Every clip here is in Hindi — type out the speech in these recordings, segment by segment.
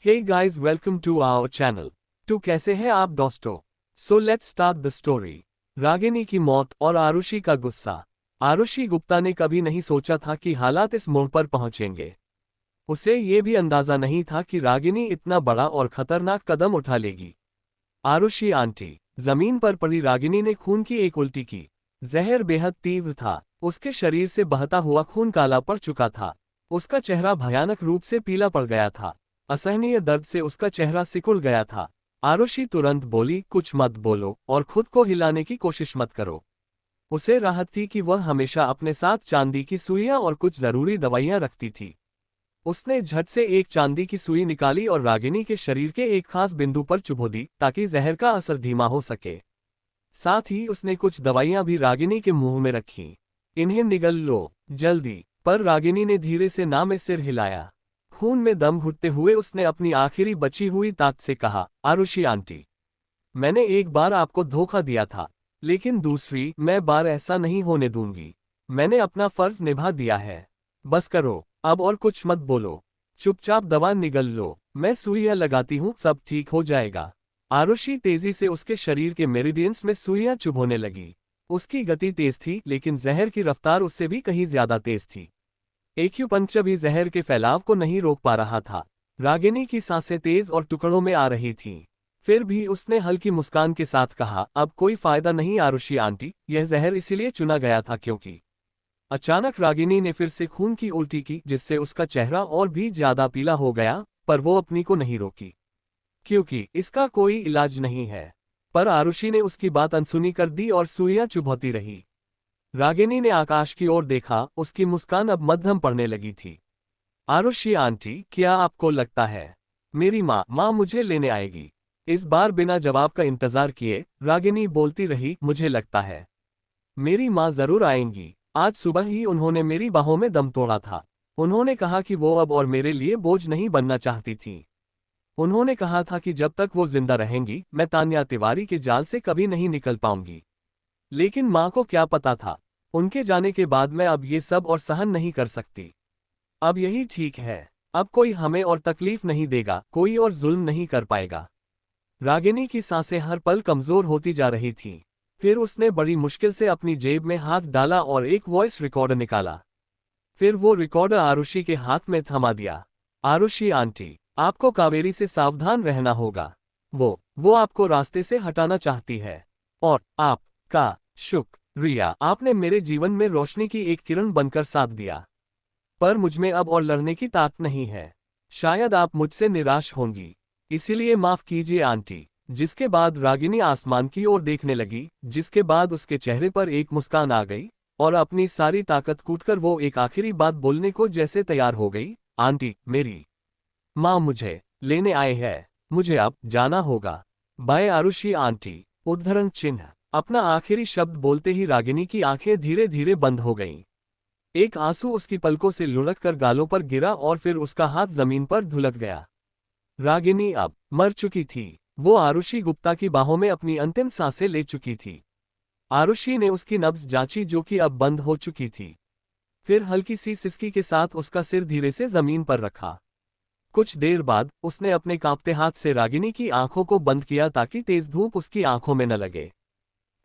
Hey guys, welcome to our channel. तो कैसे हैं आप दोस्तों? So let's start the story. Ragini की मौत और आरुषि का गुस्सा। आरुषि गुप्ता ने कभी नहीं सोचा था कि हालात इस मोड़ पर पहुंचेंगे। उसे ये भी अंदाजा नहीं था कि रागिनी इतना बड़ा और खतरनाक कदम उठा लेगी। आरुषि आंटी। जमीन पर पड़ी रागिनी ने खून की एक उल्टी की। जहर बेहद तीव्र था। उसके शरीर से बहता हुआ खून काला पड़ चुका था। उसका चेहरा भयानक रूप से पीला पड़ गया था। असहनीय दर्द से उसका चेहरा सिकुड़ गया था। आरुषि तुरंत बोली, कुछ मत बोलो और खुद को हिलाने की कोशिश मत करो। उसे राहत थी कि वह हमेशा अपने साथ चांदी की सुइयां और कुछ जरूरी दवाइयां रखती थी। उसने झट से एक चांदी की सुई निकाली और रागिनी के शरीर के एक खास बिंदु पर चुभो दी ताकि जहर का असर धीमा हो सके। साथ ही उसने कुछ दवाइयां भी रागिनी के मुंह में रखीं। इन्हें निगल लो, जल्दी। पर रागिनी ने धीरे से ना में सिर हिलाया। खून में दम घुटते हुए उसने अपनी आखिरी बची हुई ताकत से कहा, आरुषि आंटी, मैंने एक बार आपको धोखा दिया था, लेकिन दूसरी मैं बार ऐसा नहीं होने दूंगी। मैंने अपना फर्ज निभा दिया है। बस करो, अब और कुछ मत बोलो। चुपचाप दवा निगल लो, मैं सुइयां लगाती हूँ, सब ठीक हो जाएगा। आरुषि तेजी से उसके शरीर के मेरिडियंस में सुइयां चुभोने लगी। उसकी गति तेज थी, लेकिन जहर की रफ्तार उससे भी कहीं ज्यादा तेज थी। एक्यूपंक्चर भी जहर के फैलाव को नहीं रोक पा रहा था। रागिनी की सांसें तेज और टुकड़ों में आ रही थीं। फिर भी उसने हल्की मुस्कान के साथ कहा, अब कोई फायदा नहीं आरुषि आंटी, यह जहर इसीलिए चुना गया था क्योंकि। अचानक रागिनी ने फिर से खून की उल्टी की, जिससे उसका चेहरा और भी ज्यादा पीला हो गया, पर वो अपनी को नहीं रोकी। क्योंकि इसका कोई इलाज नहीं है। पर आरुषि ने उसकी बात अनसुनी कर दी और सुइयां चुभोती रही। रागिनी ने आकाश की ओर देखा, उसकी मुस्कान अब मध्यम पड़ने लगी थी। आरुषि आंटी, क्या आपको लगता है मेरी माँ मुझे लेने आएगी? इस बार बिना जवाब का इंतजार किए रागिनी बोलती रही, मुझे लगता है मेरी माँ जरूर आएंगी। आज सुबह ही उन्होंने मेरी बाहों में दम तोड़ा था। उन्होंने कहा कि वो अब और मेरे लिए बोझ नहीं बनना चाहती थी। उन्होंने कहा था कि जब तक वो जिंदा रहेंगी मैं तान्या तिवारी के जाल से कभी नहीं निकल पाऊंगी। लेकिन माँ को क्या पता था, उनके जाने के बाद मैं अब ये सब और सहन नहीं कर सकती। अब यही ठीक है। अब कोई हमें और तकलीफ नहीं देगा, कोई और जुल्म नहीं कर पाएगा। रागिनी की सांसें हर पल कमजोर होती जा रही थीं। फिर उसने बड़ी मुश्किल से अपनी जेब में हाथ डाला और एक वॉइस रिकॉर्डर निकाला। फिर वो रिकॉर्डर आरुषि के हाथ में थमा दिया। आरुषि आंटी, आपको कावेरी से सावधान रहना होगा। वो आपको रास्ते से हटाना चाहती है। और आपका शुक्रिया, आपने मेरे जीवन में रोशनी की एक किरण बनकर साथ दिया। पर मुझमें अब और लड़ने की ताकत नहीं है। शायद आप मुझसे निराश होंगी, इसीलिए माफ कीजिए आंटी। जिसके बाद रागिनी आसमान की ओर देखने लगी, जिसके बाद उसके चेहरे पर एक मुस्कान आ गई और अपनी सारी ताकत कूटकर वो एक आखिरी बात बोलने को जैसे तैयार हो गई, आंटी, मेरी माँ मुझे लेने आए हैं। मुझे अब जाना होगा। Bye Arushi aunty. उद्धरण चिन्ह। अपना आखिरी शब्द बोलते ही रागिनी की आंखें धीरे धीरे बंद हो गईं। एक आंसू उसकी पलकों से लुढ़क कर गालों पर गिरा और फिर उसका हाथ जमीन पर धुलक गया। रागिनी अब मर चुकी थी। वो आरुषि गुप्ता की बाहों में अपनी अंतिम सांसें ले चुकी थी। आरुषि ने उसकी नब्ज जांची, जो कि अब बंद हो चुकी थी। फिर हल्की सी सिसकी के साथ उसका सिर धीरे से जमीन पर रखा। कुछ देर बाद उसने अपने कांपते हाथ से रागिनी की आंखों को बंद किया ताकि तेज धूप उसकी आंखों में न लगे।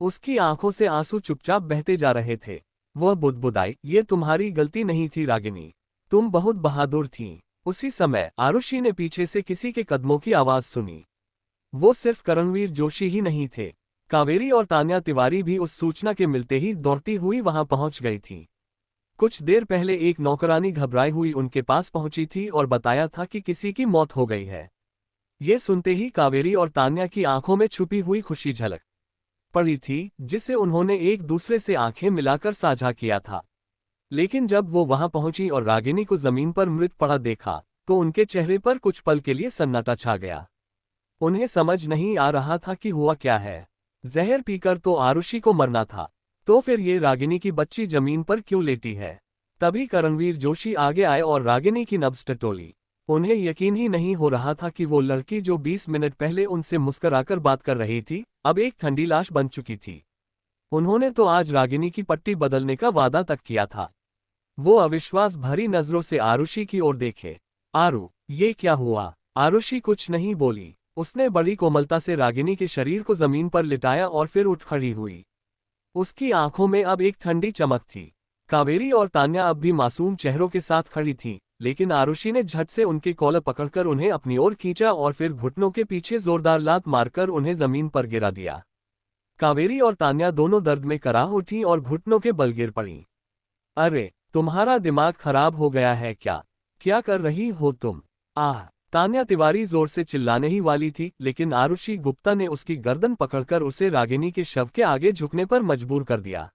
उसकी आंखों से आंसू चुपचाप बहते जा रहे थे। वह बुदबुदाई, ये तुम्हारी गलती नहीं थी रागिनी, तुम बहुत बहादुर थीं। उसी समय आरुषि ने पीछे से किसी के कदमों की आवाज सुनी। वो सिर्फ करणवीर जोशी ही नहीं थे, कावेरी और तान्या तिवारी भी उस सूचना के मिलते ही दौड़ती हुई वहां पहुंच गई थी। कुछ देर पहले एक नौकरानी घबराई हुई उनके पास पहुंची थी और बताया था कि किसी की मौत हो गई है। ये सुनते ही कावेरी और तान्या की आंखों में छुपी हुई खुशी झलक पड़ी थी, जिसे उन्होंने एक दूसरे से आंखें मिलाकर साझा किया था। लेकिन जब वो वहां पहुंची और रागिनी को जमीन पर मृत पड़ा देखा, तो उनके चेहरे पर कुछ पल के लिए सन्नाटा छा गया। उन्हें समझ नहीं आ रहा था कि हुआ क्या है। जहर पीकर तो आरुषि को मरना था, तो फिर ये रागिनी की बच्ची जमीन पर क्यों लेटी है? तभी करणवीर जोशी आगे आए और रागिनी की नब्ज टटोली। उन्हें यकीन ही नहीं हो रहा था कि वो लड़की जो 20 मिनट पहले उनसे मुस्कुराकर बात कर रही थी, अब एक ठंडी लाश बन चुकी थी। उन्होंने तो आज रागिनी की पट्टी बदलने का वादा तक किया था। वो अविश्वास भरी नजरों से आरुषि की ओर देखे। आरु, ये क्या हुआ? आरुषि कुछ नहीं बोली। उसने बड़ी कोमलता से रागिनी के शरीर को जमीन पर लिटाया और फिर उठ खड़ी हुई। उसकी आंखों में अब एक ठंडी चमक थी। कावेरी और तान्या अब भी मासूम चेहरों के साथ खड़ी थीं, लेकिन आरुषि ने झट से उनके कॉलर पकड़कर उन्हें अपनी ओर खींचा और फिर घुटनों के पीछे जोरदार लात मारकर उन्हें जमीन पर गिरा दिया। कावेरी और तान्या दोनों दर्द में कराह उठी और घुटनों के बल गिर पड़ी। अरे, तुम्हारा दिमाग खराब हो गया है क्या? क्या कर रही हो तुम? आह! तान्या तिवारी जोर से चिल्लाने ही वाली थी, लेकिन आरुषि गुप्ता ने उसकी गर्दन पकड़कर उसे रागिनी के शव के आगे झुकने पर मजबूर कर दिया।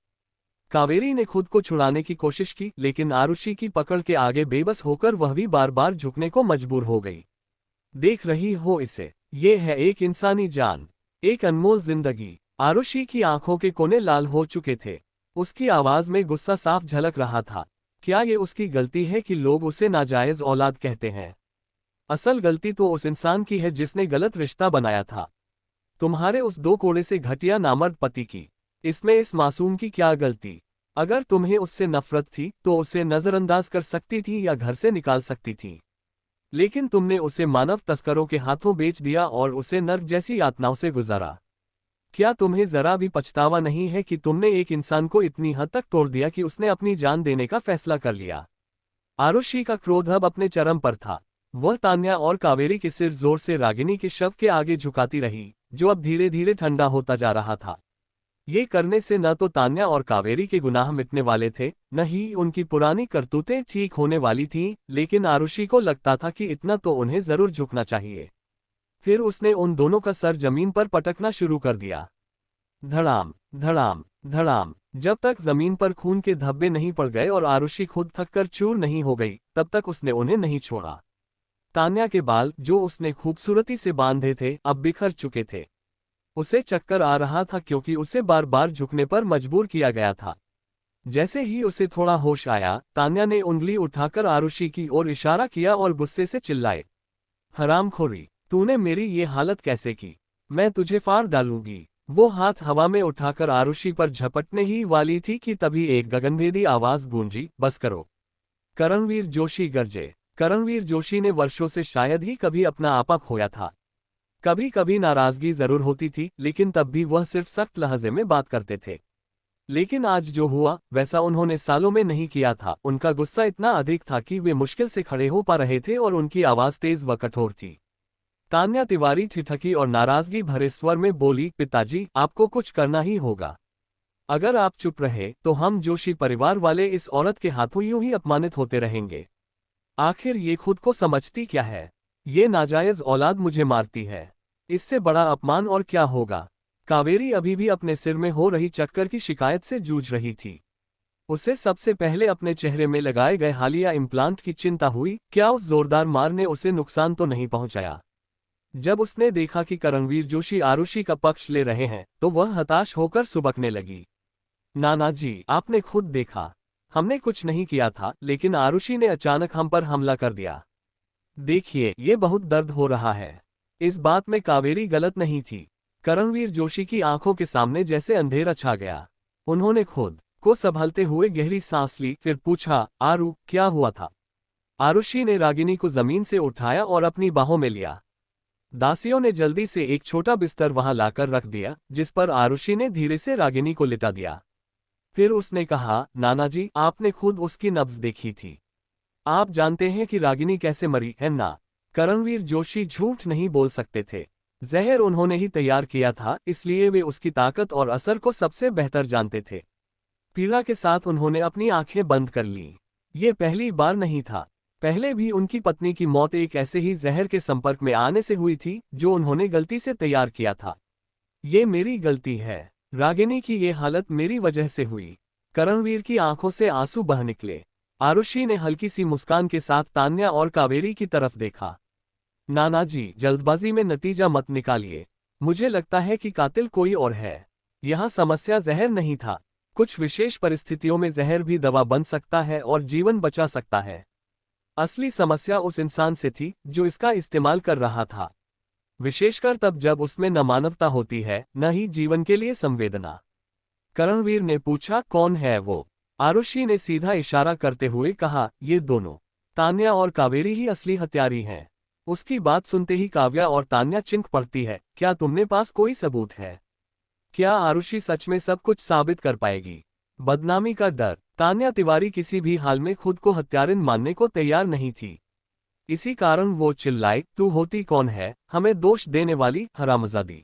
कावेरी ने खुद को छुड़ाने की कोशिश की, लेकिन आरुषि की पकड़ के आगे बेबस होकर वह भी बार बार झुकने को मजबूर हो गई। देख रही हो इसे, ये है एक इंसानी जान, एक अनमोल जिंदगी। आरुषि की आंखों के कोने लाल हो चुके थे। उसकी आवाज में गुस्सा साफ झलक रहा था। क्या ये उसकी गलती है कि लोग उसे नाजायज औलाद कहते हैं? असल गलती तो उस इंसान की है जिसने गलत रिश्ता बनाया था। तुम्हारे उस दो कोड़े से घटिया नामर्द पति की। इसमें इस मासूम की क्या गलती? अगर तुम्हें उससे नफरत थी तो उसे नजरअंदाज कर सकती थी या घर से निकाल सकती थी, लेकिन तुमने उसे मानव तस्करों के हाथों बेच दिया और उसे नर्क जैसी यातनाओं से गुजारा। क्या तुम्हें जरा भी पछतावा नहीं है कि तुमने एक इंसान को इतनी हद तक तोड़ दिया कि उसने अपनी जान देने का फैसला कर लिया? आरुषि का क्रोध अब अपने चरम पर था। वह तान्या और कावेरी के सिर जोर से रागिनी के शव के आगे झुकाती रही, जो अब धीरे धीरे ठंडा होता जा रहा था। ये करने से न तो तान्या और कावेरी के गुनाह मिटने वाले थे, न ही उनकी पुरानी करतूतें ठीक होने वाली थीं, लेकिन आरुषि को लगता था कि इतना तो उन्हें जरूर झुकना चाहिए। फिर उसने उन दोनों का सर जमीन पर पटकना शुरू कर दिया। धड़ाम, धड़ाम, धड़ाम। जब तक जमीन पर खून के धब्बे नहीं पड़ गए और आरुषि खुद थककर चूर नहीं हो गई, तब तक उसने उन्हें नहीं छोड़ा। तान्या के बाल, जो उसने खूबसूरती से बांधे थे, अब बिखर चुके थे। उसे चक्कर आ रहा था क्योंकि उसे बार बार झुकने पर मजबूर किया गया था। जैसे ही उसे थोड़ा होश आया, तान्या ने उंगली उठाकर आरुषि की ओर इशारा किया और गुस्से से चिल्लाए, हरामखोरी, तूने मेरी ये हालत कैसे की? मैं तुझे फाड़ डालूंगी। वो हाथ हवा में उठाकर आरुषि पर झपटने ही वाली थी कि तभी एक गगनभेदी आवाज गूंजी, बस करो। करणवीर जोशी गरजे। करणवीर जोशी ने वर्षों से शायद ही कभी अपना आपा खोया था। कभी कभी नाराजगी जरूर होती थी, लेकिन तब भी वह सिर्फ सख्त लहजे में बात करते थे। लेकिन आज जो हुआ, वैसा उन्होंने सालों में नहीं किया था। उनका गुस्सा इतना अधिक था कि वे मुश्किल से खड़े हो पा रहे थे और उनकी आवाज तेज व कठोर थी। तान्या तिवारी ठिठकी और नाराजगी भरे स्वर में बोली, पिताजी, आपको कुछ करना ही होगा। अगर आप चुप रहे तो हम जोशी परिवार वाले इस औरत के हाथों यूं ही अपमानित होते रहेंगे। आखिर ये खुद को समझती क्या है? ये नाजायज औलाद मुझे मारती है। इससे बड़ा अपमान और क्या होगा? कावेरी अभी भी अपने सिर में हो रही चक्कर की शिकायत से जूझ रही थी। उसे सबसे पहले अपने चेहरे में लगाए गए हालिया इम्प्लांट की चिंता हुई। क्या उस जोरदार मार ने उसे नुकसान तो नहीं पहुंचाया? जब उसने देखा कि करणवीर जोशी आरुषि का पक्ष ले रहे हैं, तो वह हताश होकर सुबकने लगी। नाना जी, आपने खुद देखा, हमने कुछ नहीं किया था, लेकिन आरुषि ने अचानक हम पर हमला कर दिया। देखिए, ये बहुत दर्द हो रहा है। इस बात में कावेरी गलत नहीं थी। करणवीर जोशी की आंखों के सामने जैसे अंधेरा छा गया। उन्होंने खुद को संभालते हुए गहरी सांस ली, फिर पूछा, आरु, क्या हुआ था? आरुषि ने रागिनी को जमीन से उठाया और अपनी बाहों में लिया। दासियों ने जल्दी से एक छोटा बिस्तर वहां लाकर रख दिया, जिस पर आरुषि ने धीरे से रागिनी को लिटा दिया। फिर उसने कहा, नाना जी, आपने खुद उसकी नब्ज देखी थी। आप जानते हैं कि रागिनी कैसे मरी है ना? करणवीर जोशी झूठ नहीं बोल सकते थे। जहर उन्होंने ही तैयार किया था, इसलिए वे उसकी ताकत और असर को सबसे बेहतर जानते थे। पीड़ा के साथ उन्होंने अपनी आंखें बंद कर लीं। ये पहली बार नहीं था। पहले भी उनकी पत्नी की मौत एक ऐसे ही जहर के संपर्क में आने से हुई थी, जो उन्होंने गलती से तैयार किया था। ये मेरी गलती है। रागिनी की ये हालत मेरी वजह से हुई। करणवीर की आंखों से आंसू बह निकले। आरुषि ने हल्की सी मुस्कान के साथ तान्या और कावेरी की तरफ देखा। नाना जी, जल्दबाजी में नतीजा मत निकालिए। मुझे लगता है कि कातिल कोई और है। यहाँ समस्या जहर नहीं था। कुछ विशेष परिस्थितियों में जहर भी दवा बन सकता है और जीवन बचा सकता है। असली समस्या उस इंसान से थी जो इसका इस्तेमाल कर रहा था, विशेषकर तब जब उसमें न मानवता होती है, न ही जीवन के लिए संवेदना। करणवीर ने पूछा, कौन है वो? आरुषि ने सीधा इशारा करते हुए कहा, ये दोनों, तान्या और कावेरी ही असली हत्यारी हैं। उसकी बात सुनते ही काव्या और तान्या चिंक पड़ती है। क्या तुमने पास कोई सबूत है? क्या आरुषि सच में सब कुछ साबित कर पाएगी? बदनामी का डर। तान्या तिवारी किसी भी हाल में खुद को हत्यारिन मानने को तैयार नहीं थी। इसी कारण वो चिल्लाई, तू होती कौन है हमें दोष देने वाली, हरामजादी?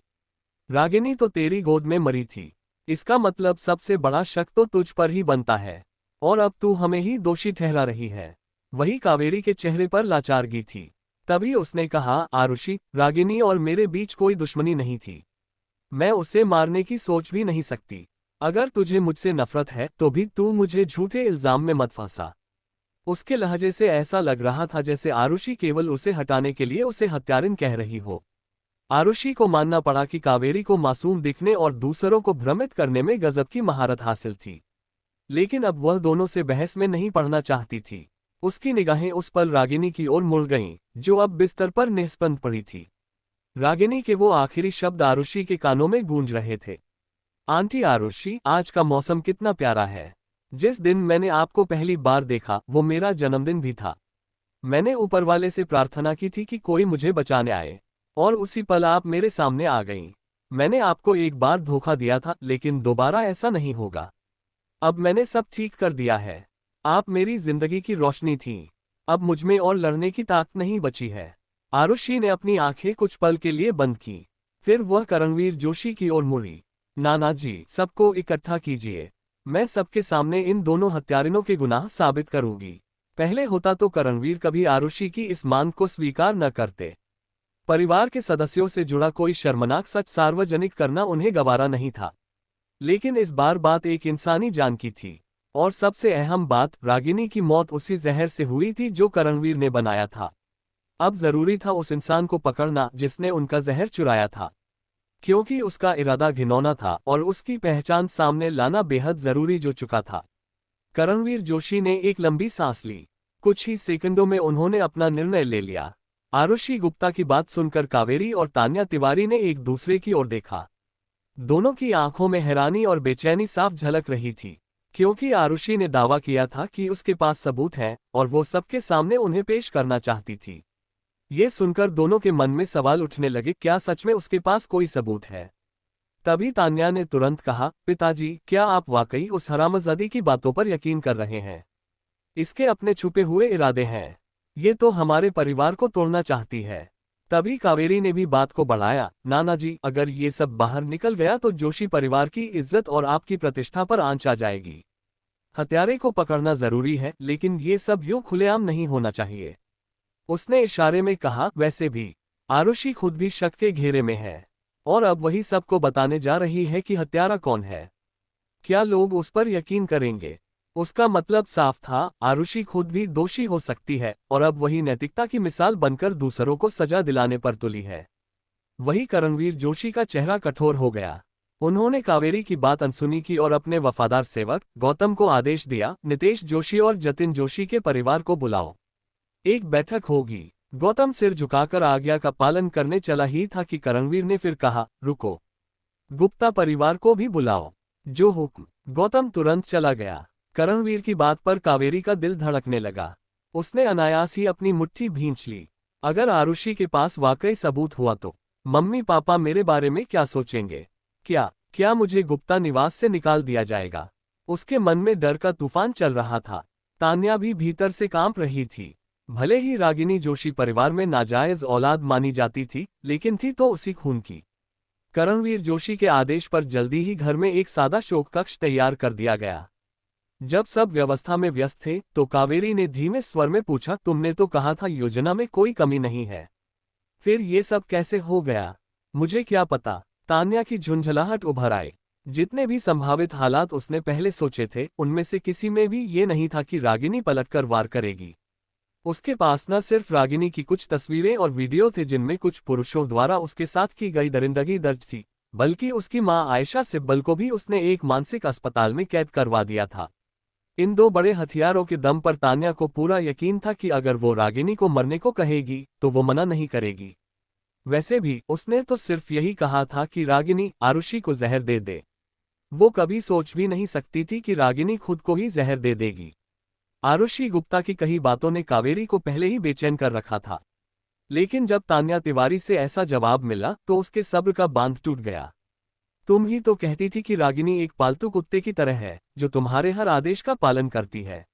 रागिनी तो तेरी गोद में मरी थी। इसका मतलब सबसे बड़ा शक तो तुझ पर ही बनता है, और अब तू हमें ही दोषी ठहरा रही है। वही कावेरी के चेहरे पर लाचारगी थी। तभी उसने कहा, आरुषि, रागिनी और मेरे बीच कोई दुश्मनी नहीं थी। मैं उसे मारने की सोच भी नहीं सकती। अगर तुझे मुझसे नफरत है तो भी तू मुझे झूठे इल्जाम में मत फंसा। उसके लहजे से ऐसा लग रहा था जैसे आरुषि केवल उसे हटाने के लिए उसे हत्यारिन कह रही हो। आरुषि को मानना पड़ा कि कावेरी को मासूम दिखने और दूसरों को भ्रमित करने में गजब की महारत हासिल थी। लेकिन अब वह दोनों से बहस में नहीं पड़ना चाहती थी। उसकी निगाहें उस पल रागिनी की ओर मुड़ गईं, जो अब बिस्तर पर निस्पंद पड़ी थी। रागिनी के वो आखिरी शब्द आरुषि के कानों में गूंज रहे थे। आंटी आरुषि, आज का मौसम कितना प्यारा है। जिस दिन मैंने आपको पहली बार देखा वो मेरा जन्मदिन भी था। मैंने ऊपर वाले से प्रार्थना की थी कि कोई मुझे बचाने आए, और उसी पल आप मेरे सामने आ गईं। मैंने आपको एक बार धोखा दिया था, लेकिन दोबारा ऐसा नहीं होगा। अब मैंने सब ठीक कर दिया है। आप मेरी जिंदगी की रोशनी थीं। अब मुझमें और लड़ने की ताकत नहीं बची है। आरुषि ने अपनी आंखें कुछ पल के लिए बंद की। फिर वह करणवीर जोशी की ओर मुड़ी। नाना जी, सबको इकट्ठा कीजिए। मैं सबके सामने इन दोनों हत्यारिनों के गुनाह साबित करूंगी। पहले होता तो करणवीर कभी आरुषि की इस मांग को स्वीकार न करते। परिवार के सदस्यों से जुड़ा कोई शर्मनाक सच सार्वजनिक करना उन्हें गवारा नहीं था। लेकिन इस बार बात एक इंसानी जान की थी, और सबसे अहम बात, रागिनी की मौत उसी जहर से हुई थी जो करणवीर ने बनाया था। अब जरूरी था उस इंसान को पकड़ना जिसने उनका जहर चुराया था, क्योंकि उसका इरादा घिनौना था और उसकी पहचान सामने लाना बेहद जरूरी जो चुका था। करणवीर जोशी ने एक लंबी सांस ली। कुछ ही सेकंडों में उन्होंने अपना निर्णय ले लिया। आरुषि गुप्ता की बात सुनकर कावेरी और तान्या तिवारी ने एक दूसरे की ओर देखा। दोनों की आंखों में हैरानी और बेचैनी साफ झलक रही थी, क्योंकि आरुषि ने दावा किया था कि उसके पास सबूत है और वो सबके सामने उन्हें पेश करना चाहती थी। ये सुनकर दोनों के मन में सवाल उठने लगे, क्या सच में उसके पास कोई सबूत है? तभी तान्या ने तुरंत कहा, पिताजी, क्या आप वाकई उस हरामजादी की बातों पर यकीन कर रहे हैं? इसके अपने छुपे हुए इरादे हैं। ये तो हमारे परिवार को तोड़ना चाहती है। तभी कावेरी ने भी बात को बढ़ाया, नाना जी, अगर ये सब बाहर निकल गया तो जोशी परिवार की इज्जत और आपकी प्रतिष्ठा पर आंच आ जाएगी। हत्यारे को पकड़ना जरूरी है, लेकिन ये सब यूं खुलेआम नहीं होना चाहिए। उसने इशारे में कहा, वैसे भी आरुषि खुद भी शक के घेरे में है, और अब वही सबको बताने जा रही है कि हत्यारा कौन है। क्या लोग उस पर यकीन करेंगे? उसका मतलब साफ था, आरुषि खुद भी दोषी हो सकती है, और अब वही नैतिकता की मिसाल बनकर दूसरों को सजा दिलाने पर तुली है। वही करणवीर जोशी का चेहरा कठोर हो गया। उन्होंने कावेरी की बात अनसुनी की और अपने वफादार सेवक गौतम को आदेश दिया, नितेश जोशी और जतिन जोशी के परिवार को बुलाओ। एक बैठक होगी। गौतम सिर झुकाकर आज्ञा का पालन करने चला ही था कि करणवीर ने फिर कहा, रुको, गुप्ता परिवार को भी बुलाओ। जो हुक्म। गौतम तुरंत चला गया। करणवीर की बात पर कावेरी का दिल धड़कने लगा। उसने अनायास ही अपनी मुट्ठी भींच ली। अगर आरुषि के पास वाकई सबूत हुआ तो मम्मी पापा मेरे बारे में क्या सोचेंगे? क्या क्या मुझे गुप्ता निवास से निकाल दिया जाएगा? उसके मन में डर का तूफान चल रहा था। तान्या भी भीतर से कांप रही थी। भले ही रागिनी जोशी परिवार में नाजायज औलाद मानी जाती थी, लेकिन थी तो उसी खून की। करणवीर जोशी के आदेश पर जल्दी ही घर में एक सादा शोक कक्ष तैयार कर दिया गया। जब सब व्यवस्था में व्यस्त थे तो कावेरी ने धीमे स्वर में पूछा, तुमने तो कहा था योजना में कोई कमी नहीं है, फिर ये सब कैसे हो गया? मुझे क्या पता। तान्या की झुंझलाहट उभर आई। जितने भी संभावित हालात उसने पहले सोचे थे, उनमें से किसी में भी ये नहीं था कि रागिनी पलटकर वार करेगी। उसके पास न सिर्फ रागिनी की कुछ तस्वीरें और वीडियो थे जिनमें कुछ पुरुषों द्वारा उसके साथ की गई दरिंदगी दर्ज थी, बल्कि उसकी मां आयशा सिब्बल को भी उसने एक मानसिक अस्पताल में कैद करवा दिया था। इन दो बड़े हथियारों के दम पर तान्या को पूरा यकीन था कि अगर वो रागिनी को मरने को कहेगी तो वो मना नहीं करेगी। वैसे भी उसने तो सिर्फ यही कहा था कि रागिनी आरुषि को जहर दे दे। वो कभी सोच भी नहीं सकती थी कि रागिनी खुद को ही जहर दे देगी। आरुषि गुप्ता की कही बातों ने कावेरी को पहले ही बेचैन कर रखा था। लेकिन जब तान्या तिवारी से ऐसा जवाब मिला तो उसके सब्र का बांध टूट गया। तुम ही तो कहती थी कि रागिनी एक पालतू कुत्ते की तरह है, जो तुम्हारे हर आदेश का पालन करती है।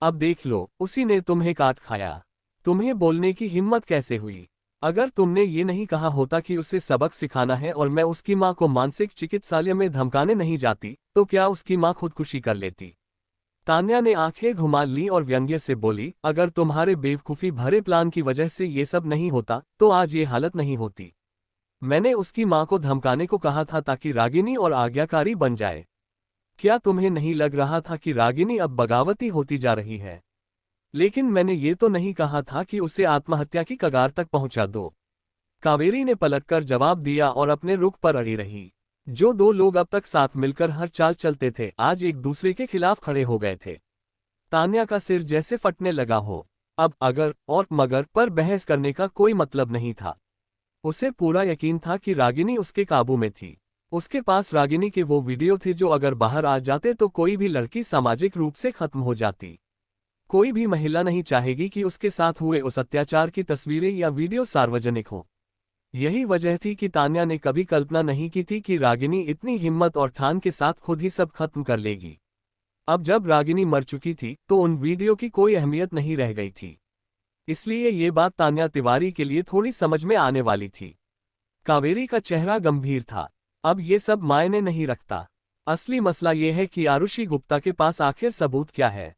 अब देख लो, उसी ने तुम्हें काट खाया। तुम्हें बोलने की हिम्मत कैसे हुई? अगर तुमने ये नहीं कहा होता कि उसे सबक सिखाना है और मैं उसकी माँ को मानसिक चिकित्सालय में धमकाने नहीं जाती, तो क्या उसकी माँ खुदकुशी कर लेती? तान्या ने आंखें घुमा ली और व्यंग्य से बोली, अगर तुम्हारे बेवकूफ़ी भरे प्लान की वजह से ये सब नहीं होता तो आज ये हालत नहीं होती। मैंने उसकी माँ को धमकाने को कहा था ताकि रागिनी और आज्ञाकारी बन जाए। क्या तुम्हें नहीं लग रहा था कि रागिनी अब बगावती होती जा रही है? लेकिन मैंने ये तो नहीं कहा था कि उसे आत्महत्या की कगार तक पहुंचा दो। कावेरी ने पलटकर जवाब दिया और अपने रुख पर अड़ी रही। जो दो लोग अब तक साथ मिलकर हर चाल चलते थे, आज एक दूसरे के खिलाफ खड़े हो गए थे। तान्या का सिर जैसे फटने लगा हो। अब अगर और मगर पर बहस करने का कोई मतलब नहीं था। उसे पूरा यकीन था कि रागिनी उसके काबू में थी। उसके पास रागिनी के वो वीडियो थे जो अगर बाहर आ जाते तो कोई भी लड़की सामाजिक रूप से खत्म हो जाती। कोई भी महिला नहीं चाहेगी कि उसके साथ हुए उस अत्याचार की तस्वीरें या वीडियो सार्वजनिक हो। यही वजह थी कि तान्या ने कभी कल्पना नहीं की थी कि रागिनी इतनी हिम्मत और ठान के साथ खुद ही सब खत्म कर लेगी। अब जब रागिनी मर चुकी थी तो उन वीडियो की कोई अहमियत नहीं रह गई थी। इसलिए ये बात तान्या तिवारी के लिए थोड़ी समझ में आने वाली थी। कावेरी का चेहरा गंभीर था। अब ये सब मायने नहीं रखता। असली मसला ये है कि आरुषि गुप्ता के पास आखिर सबूत क्या है।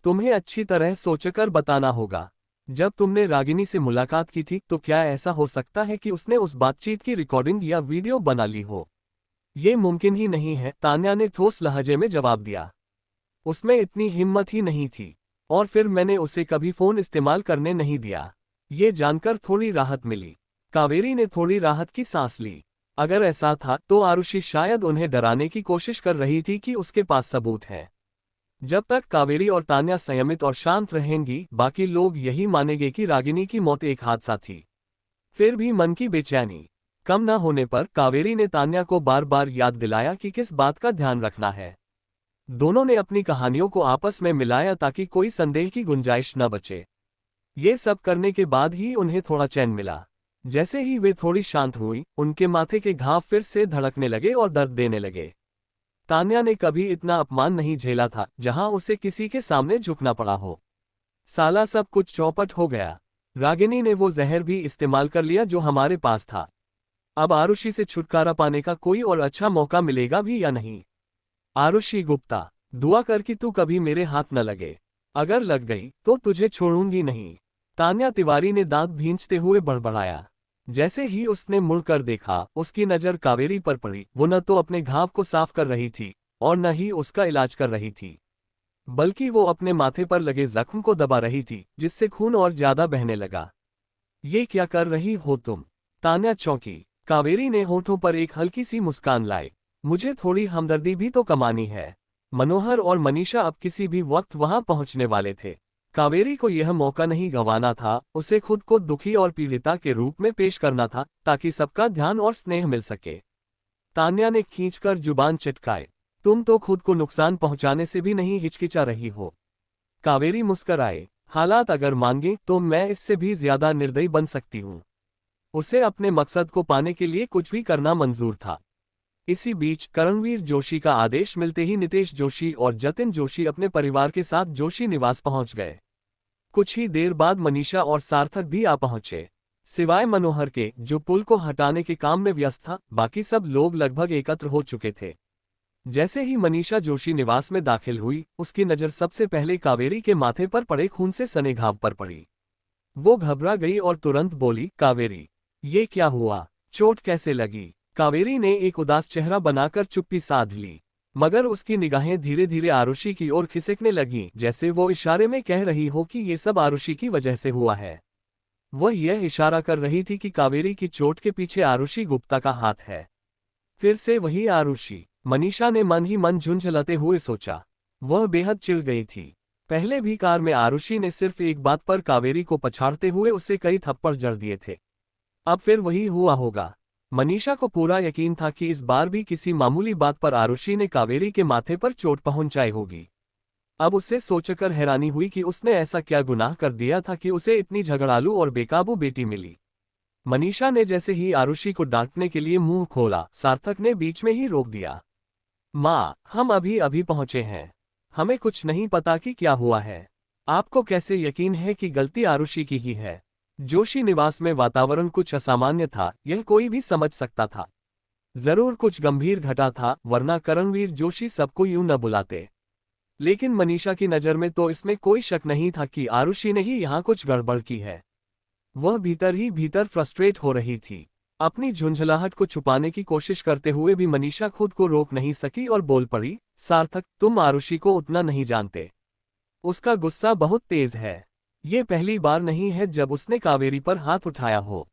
तुम्हें अच्छी तरह सोचकर बताना होगा। जब तुमने रागिनी से मुलाकात की थी तो क्या ऐसा हो सकता है कि उसने उस बातचीत की रिकॉर्डिंग या वीडियो बना ली हो? ये मुमकिन ही नहीं है, तान्या ने ठोस लहजे में जवाब दिया। उसमें इतनी हिम्मत ही नहीं थी। और फिर मैंने उसे कभी फोन इस्तेमाल करने नहीं दिया। ये जानकर थोड़ी राहत मिली। कावेरी ने थोड़ी राहत की सांस ली। अगर ऐसा था तो आरुषि शायद उन्हें डराने की कोशिश कर रही थी कि उसके पास सबूत है। जब तक कावेरी और तान्या संयमित और शांत रहेंगी, बाकी लोग यही मानेंगे कि रागिनी की मौत एक हादसा थी। फिर भी मन की बेचैनी कम न होने पर कावेरी ने तान्या को बार बार याद दिलाया कि किस बात का ध्यान रखना है। दोनों ने अपनी कहानियों को आपस में मिलाया ताकि कोई संदेह की गुंजाइश न बचे। ये सब करने के बाद ही उन्हें थोड़ा चैन मिला। जैसे ही वे थोड़ी शांत हुई, उनके माथे के घाव फिर से धड़कने लगे और दर्द देने लगे। तान्या ने कभी इतना अपमान नहीं झेला था जहां उसे किसी के सामने झुकना पड़ा हो। साला सब कुछ चौपट हो गया। रागिनी ने वो जहर भी इस्तेमाल कर लिया जो हमारे पास था। अब आरुषि से छुटकारा पाने का कोई और अच्छा मौका मिलेगा भी या नहीं? आरुषि गुप्ता, दुआ कर कि तू कभी मेरे हाथ न लगे। अगर लग गई तो तुझे छोड़ूंगी नहीं। तान्या तिवारी ने दांत भींचते हुए बड़बड़ाया। जैसे ही उसने मुड़कर देखा, उसकी नजर कावेरी पर पड़ी। वो न तो अपने घाव को साफ कर रही थी और न ही उसका इलाज कर रही थी, बल्कि वो अपने माथे पर लगे जख्म को दबा रही थी, जिससे खून और ज्यादा बहने लगा। ये क्या कर रही हो तुम? तान्या चौंकी। कावेरी ने होठों पर एक हल्की सी मुस्कान लाई। मुझे थोड़ी हमदर्दी भी तो कमानी है। मनोहर और मनीषा अब किसी भी वक्त वहां पहुंचने वाले थे। कावेरी को यह मौका नहीं गंवाना था। उसे खुद को दुखी और पीड़िता के रूप में पेश करना था ताकि सबका ध्यान और स्नेह मिल सके। तान्या ने खींचकर जुबान चटकाए। तुम तो खुद को नुकसान पहुंचाने से भी नहीं हिचकिचा रही हो। कावेरी मुस्कराए। हालात अगर मांगे तो मैं इससे भी ज्यादा निर्दयी बन सकती हूँ। उसे अपने मकसद को पाने के लिए कुछ भी करना मंजूर था। इसी बीच करणवीर जोशी का आदेश मिलते ही नितेश जोशी और जतिन जोशी अपने परिवार के साथ जोशी निवास पहुंच गए। कुछ ही देर बाद मनीषा और सार्थक भी आ पहुंचे। सिवाय मनोहर के, जो पुल को हटाने के काम में व्यस्त था, बाकी सब लोग लगभग एकत्र हो चुके थे। जैसे ही मनीषा जोशी निवास में दाखिल हुई, उसकी नज़र सबसे पहले कावेरी के माथे पर पड़े खून से सने घाव पर पड़ी। वो घबरा गई और तुरंत बोली, कावेरी, ये क्या हुआ? चोट कैसे लगी? कावेरी ने एक उदास चेहरा बनाकर चुप्पी साध ली, मगर उसकी निगाहें धीरे धीरे आरुषि की ओर खिसकने लगीं, जैसे वो इशारे में कह रही हो कि ये सब आरुषि की वजह से हुआ है। वह यह इशारा कर रही थी कि कावेरी की चोट के पीछे आरुषि गुप्ता का हाथ है। फिर से वही आरुषि? मनीषा ने मन ही मन झुंझलाते हुए सोचा। वह बेहद चिढ़ गई थी। पहले भी कार में आरुषि ने सिर्फ एक बात पर कावेरी को पछाड़ते हुए उसे कई थप्पड़ जड़ दिए थे। अब फिर वही हुआ होगा। मनीषा को पूरा यकीन था कि इस बार भी किसी मामूली बात पर आरुषि ने कावेरी के माथे पर चोट पहुंचाई होगी। अब उसे सोचकर हैरानी हुई कि उसने ऐसा क्या गुनाह कर दिया था कि उसे इतनी झगड़ालू और बेकाबू बेटी मिली। मनीषा ने जैसे ही आरुषि को डांटने के लिए मुंह खोला, सार्थक ने बीच में ही रोक दिया। माँ, हम अभी अभी पहुंचे हैं। हमें कुछ नहीं पता कि क्या हुआ है। आपको कैसे यकीन है कि गलती आरुषि की ही है? जोशी निवास में वातावरण कुछ असामान्य था, यह कोई भी समझ सकता था। जरूर कुछ गंभीर घटा था, वरना करणवीर जोशी सबको यूं न बुलाते। लेकिन मनीषा की नज़र में तो इसमें कोई शक नहीं था कि आरुषि ने ही यहाँ कुछ गड़बड़ की है। वह भीतर ही भीतर फ्रस्ट्रेट हो रही थी। अपनी झुंझलाहट को छुपाने की कोशिश करते हुए भी मनीषा खुद को रोक नहीं सकी और बोल पड़ी, सार्थक, तुम आरुषि को उतना नहीं जानते। उसका गुस्सा बहुत तेज है। ये पहली बार नहीं है जब उसने कावेरी पर हाथ उठाया हो।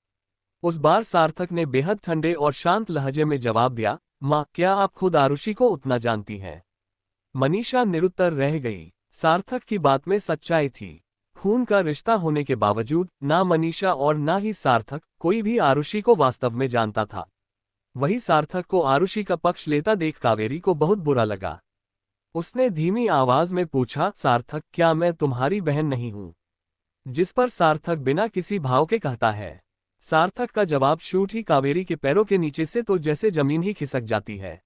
उस बार सार्थक ने बेहद ठंडे और शांत लहजे में जवाब दिया, माँ, क्या आप खुद आरुषि को उतना जानती हैं? मनीषा निरुत्तर रह गई। सार्थक की बात में सच्चाई थी। खून का रिश्ता होने के बावजूद ना मनीषा और ना ही सार्थक कोई भी आरुषि को वास्तव में जानता था। वही सार्थक को आरुषि का पक्ष लेता देख कावेरी को बहुत बुरा लगा। उसने धीमी आवाज में पूछा, सार्थक, क्या मैं तुम्हारी बहन नहीं हूं? जिस पर सार्थक बिना किसी भाव के कहता है। सार्थक का जवाब शूट ही कावेरी के पैरों के नीचे से तो जैसे जमीन ही खिसक जाती है।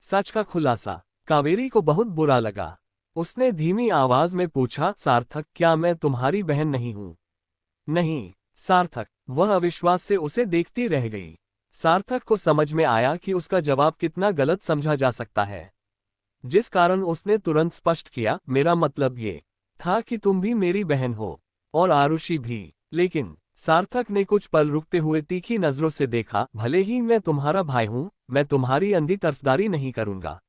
सच का खुलासा। कावेरी को बहुत बुरा लगा। उसने धीमी आवाज में पूछा, सार्थक, क्या मैं तुम्हारी बहन नहीं हूं? नहीं। सार्थक। वह अविश्वास से उसे देखती रह गई। सार्थक को समझ में आया कि उसका जवाब कितना गलत समझा जा सकता है। जिस कारण उसने तुरंत स्पष्ट किया, मेरा मतलब ये था कि तुम भी मेरी बहन हो और आरुषि भी। लेकिन सार्थक ने कुछ पल रुकते हुए तीखी नजरों से देखा, भले ही मैं तुम्हारा भाई हूं, मैं तुम्हारी अंधी तरफदारी नहीं करूंगा।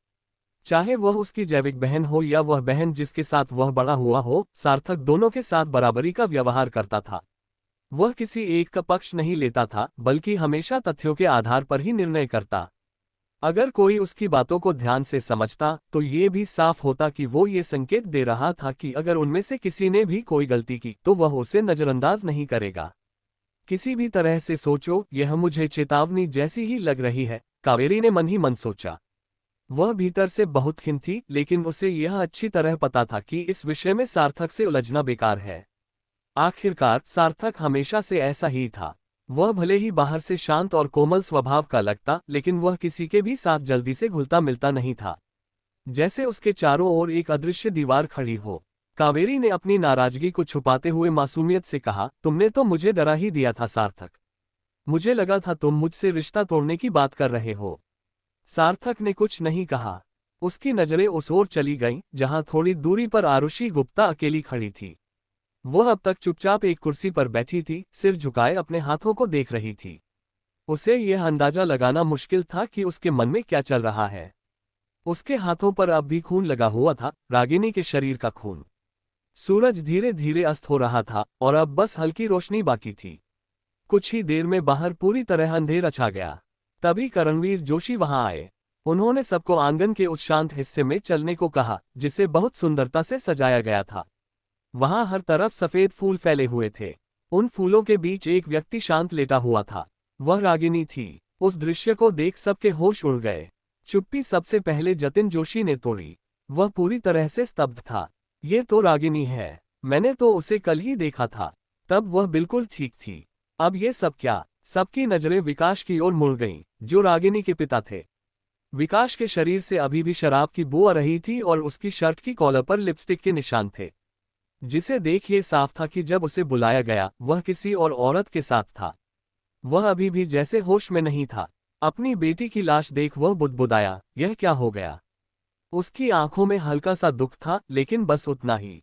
चाहे वह उसकी जैविक बहन हो या वह बहन जिसके साथ वह बड़ा हुआ हो, सार्थक दोनों के साथ बराबरी का व्यवहार करता था। वह किसी एक का पक्ष नहीं लेता था, बल्कि हमेशा तथ्यों के आधार पर ही निर्णय करता। अगर कोई उसकी बातों को ध्यान से समझता तो ये भी साफ होता कि वो ये संकेत दे रहा था कि अगर उनमें से किसी ने भी कोई गलती की तो वह उसे नजरअंदाज नहीं करेगा। किसी भी तरह से सोचो, यह मुझे चेतावनी जैसी ही लग रही है, कावेरी ने मन ही मन सोचा। वह भीतर से बहुत खिन्न थी, लेकिन उसे यह अच्छी तरह पता था कि इस विषय में सार्थक से उलझना बेकार है। आखिरकार सार्थक हमेशा से ऐसा ही था। वह भले ही बाहर से शांत और कोमल स्वभाव का लगता, लेकिन वह किसी के भी साथ जल्दी से घुलता मिलता नहीं था। जैसे उसके चारों ओर एक अदृश्य दीवार खड़ी हो। कावेरी ने अपनी नाराजगी को छुपाते हुए मासूमियत से कहा, तुमने तो मुझे डरा ही दिया था सार्थक। मुझे लगा था तुम मुझसे रिश्ता तोड़ने की बात कर रहे हो। सार्थक ने कुछ नहीं कहा। उसकी नजरें उस ओर चली गईं, जहां थोड़ी दूरी पर आरुषि गुप्ता अकेली खड़ी थी। वह अब तक चुपचाप एक कुर्सी पर बैठी थी, सिर झुकाए अपने हाथों को देख रही थी। उसे यह अंदाजा लगाना मुश्किल था कि उसके मन में क्या चल रहा है। उसके हाथों पर अब भी खून लगा हुआ था, रागिनी के शरीर का खून। सूरज धीरे धीरे अस्त हो रहा था और अब बस हल्की रोशनी बाकी थी। कुछ ही देर में बाहर पूरी तरह अंधेरा छा गया। तभी करणवीर जोशी वहां आए। उन्होंने सबको आंगन के उस शांत हिस्से में चलने को कहा, जिसे बहुत सुंदरता से सजाया गया था। वहां हर तरफ सफेद फूल फैले हुए थे। उन फूलों के बीच एक व्यक्ति शांत लेटा हुआ था। वह रागिनी थी। उस दृश्य को देख सबके होश उड़ गए। चुप्पी सबसे पहले जतिन जोशी ने तोड़ी। वह पूरी तरह से स्तब्ध था। ये तो रागिनी है। मैंने तो उसे कल ही देखा था। तब वह बिल्कुल ठीक थी। अब ये सब क्या? सबकी नजरें विकास की ओर मुड़ गईं, जो रागिनी के पिता थे। विकास के शरीर से अभी भी शराब की बू आ रही थी और उसकी शर्ट की कॉलर पर लिपस्टिक के निशान थे, जिसे देख ये साफ था कि जब उसे बुलाया गया वह किसी और औरत के साथ था। वह अभी भी जैसे होश में नहीं था। अपनी बेटी की लाश देख वह बुदबुदाया, यह क्या हो गया? उसकी आंखों में हल्का सा दुख था, लेकिन बस उतना ही।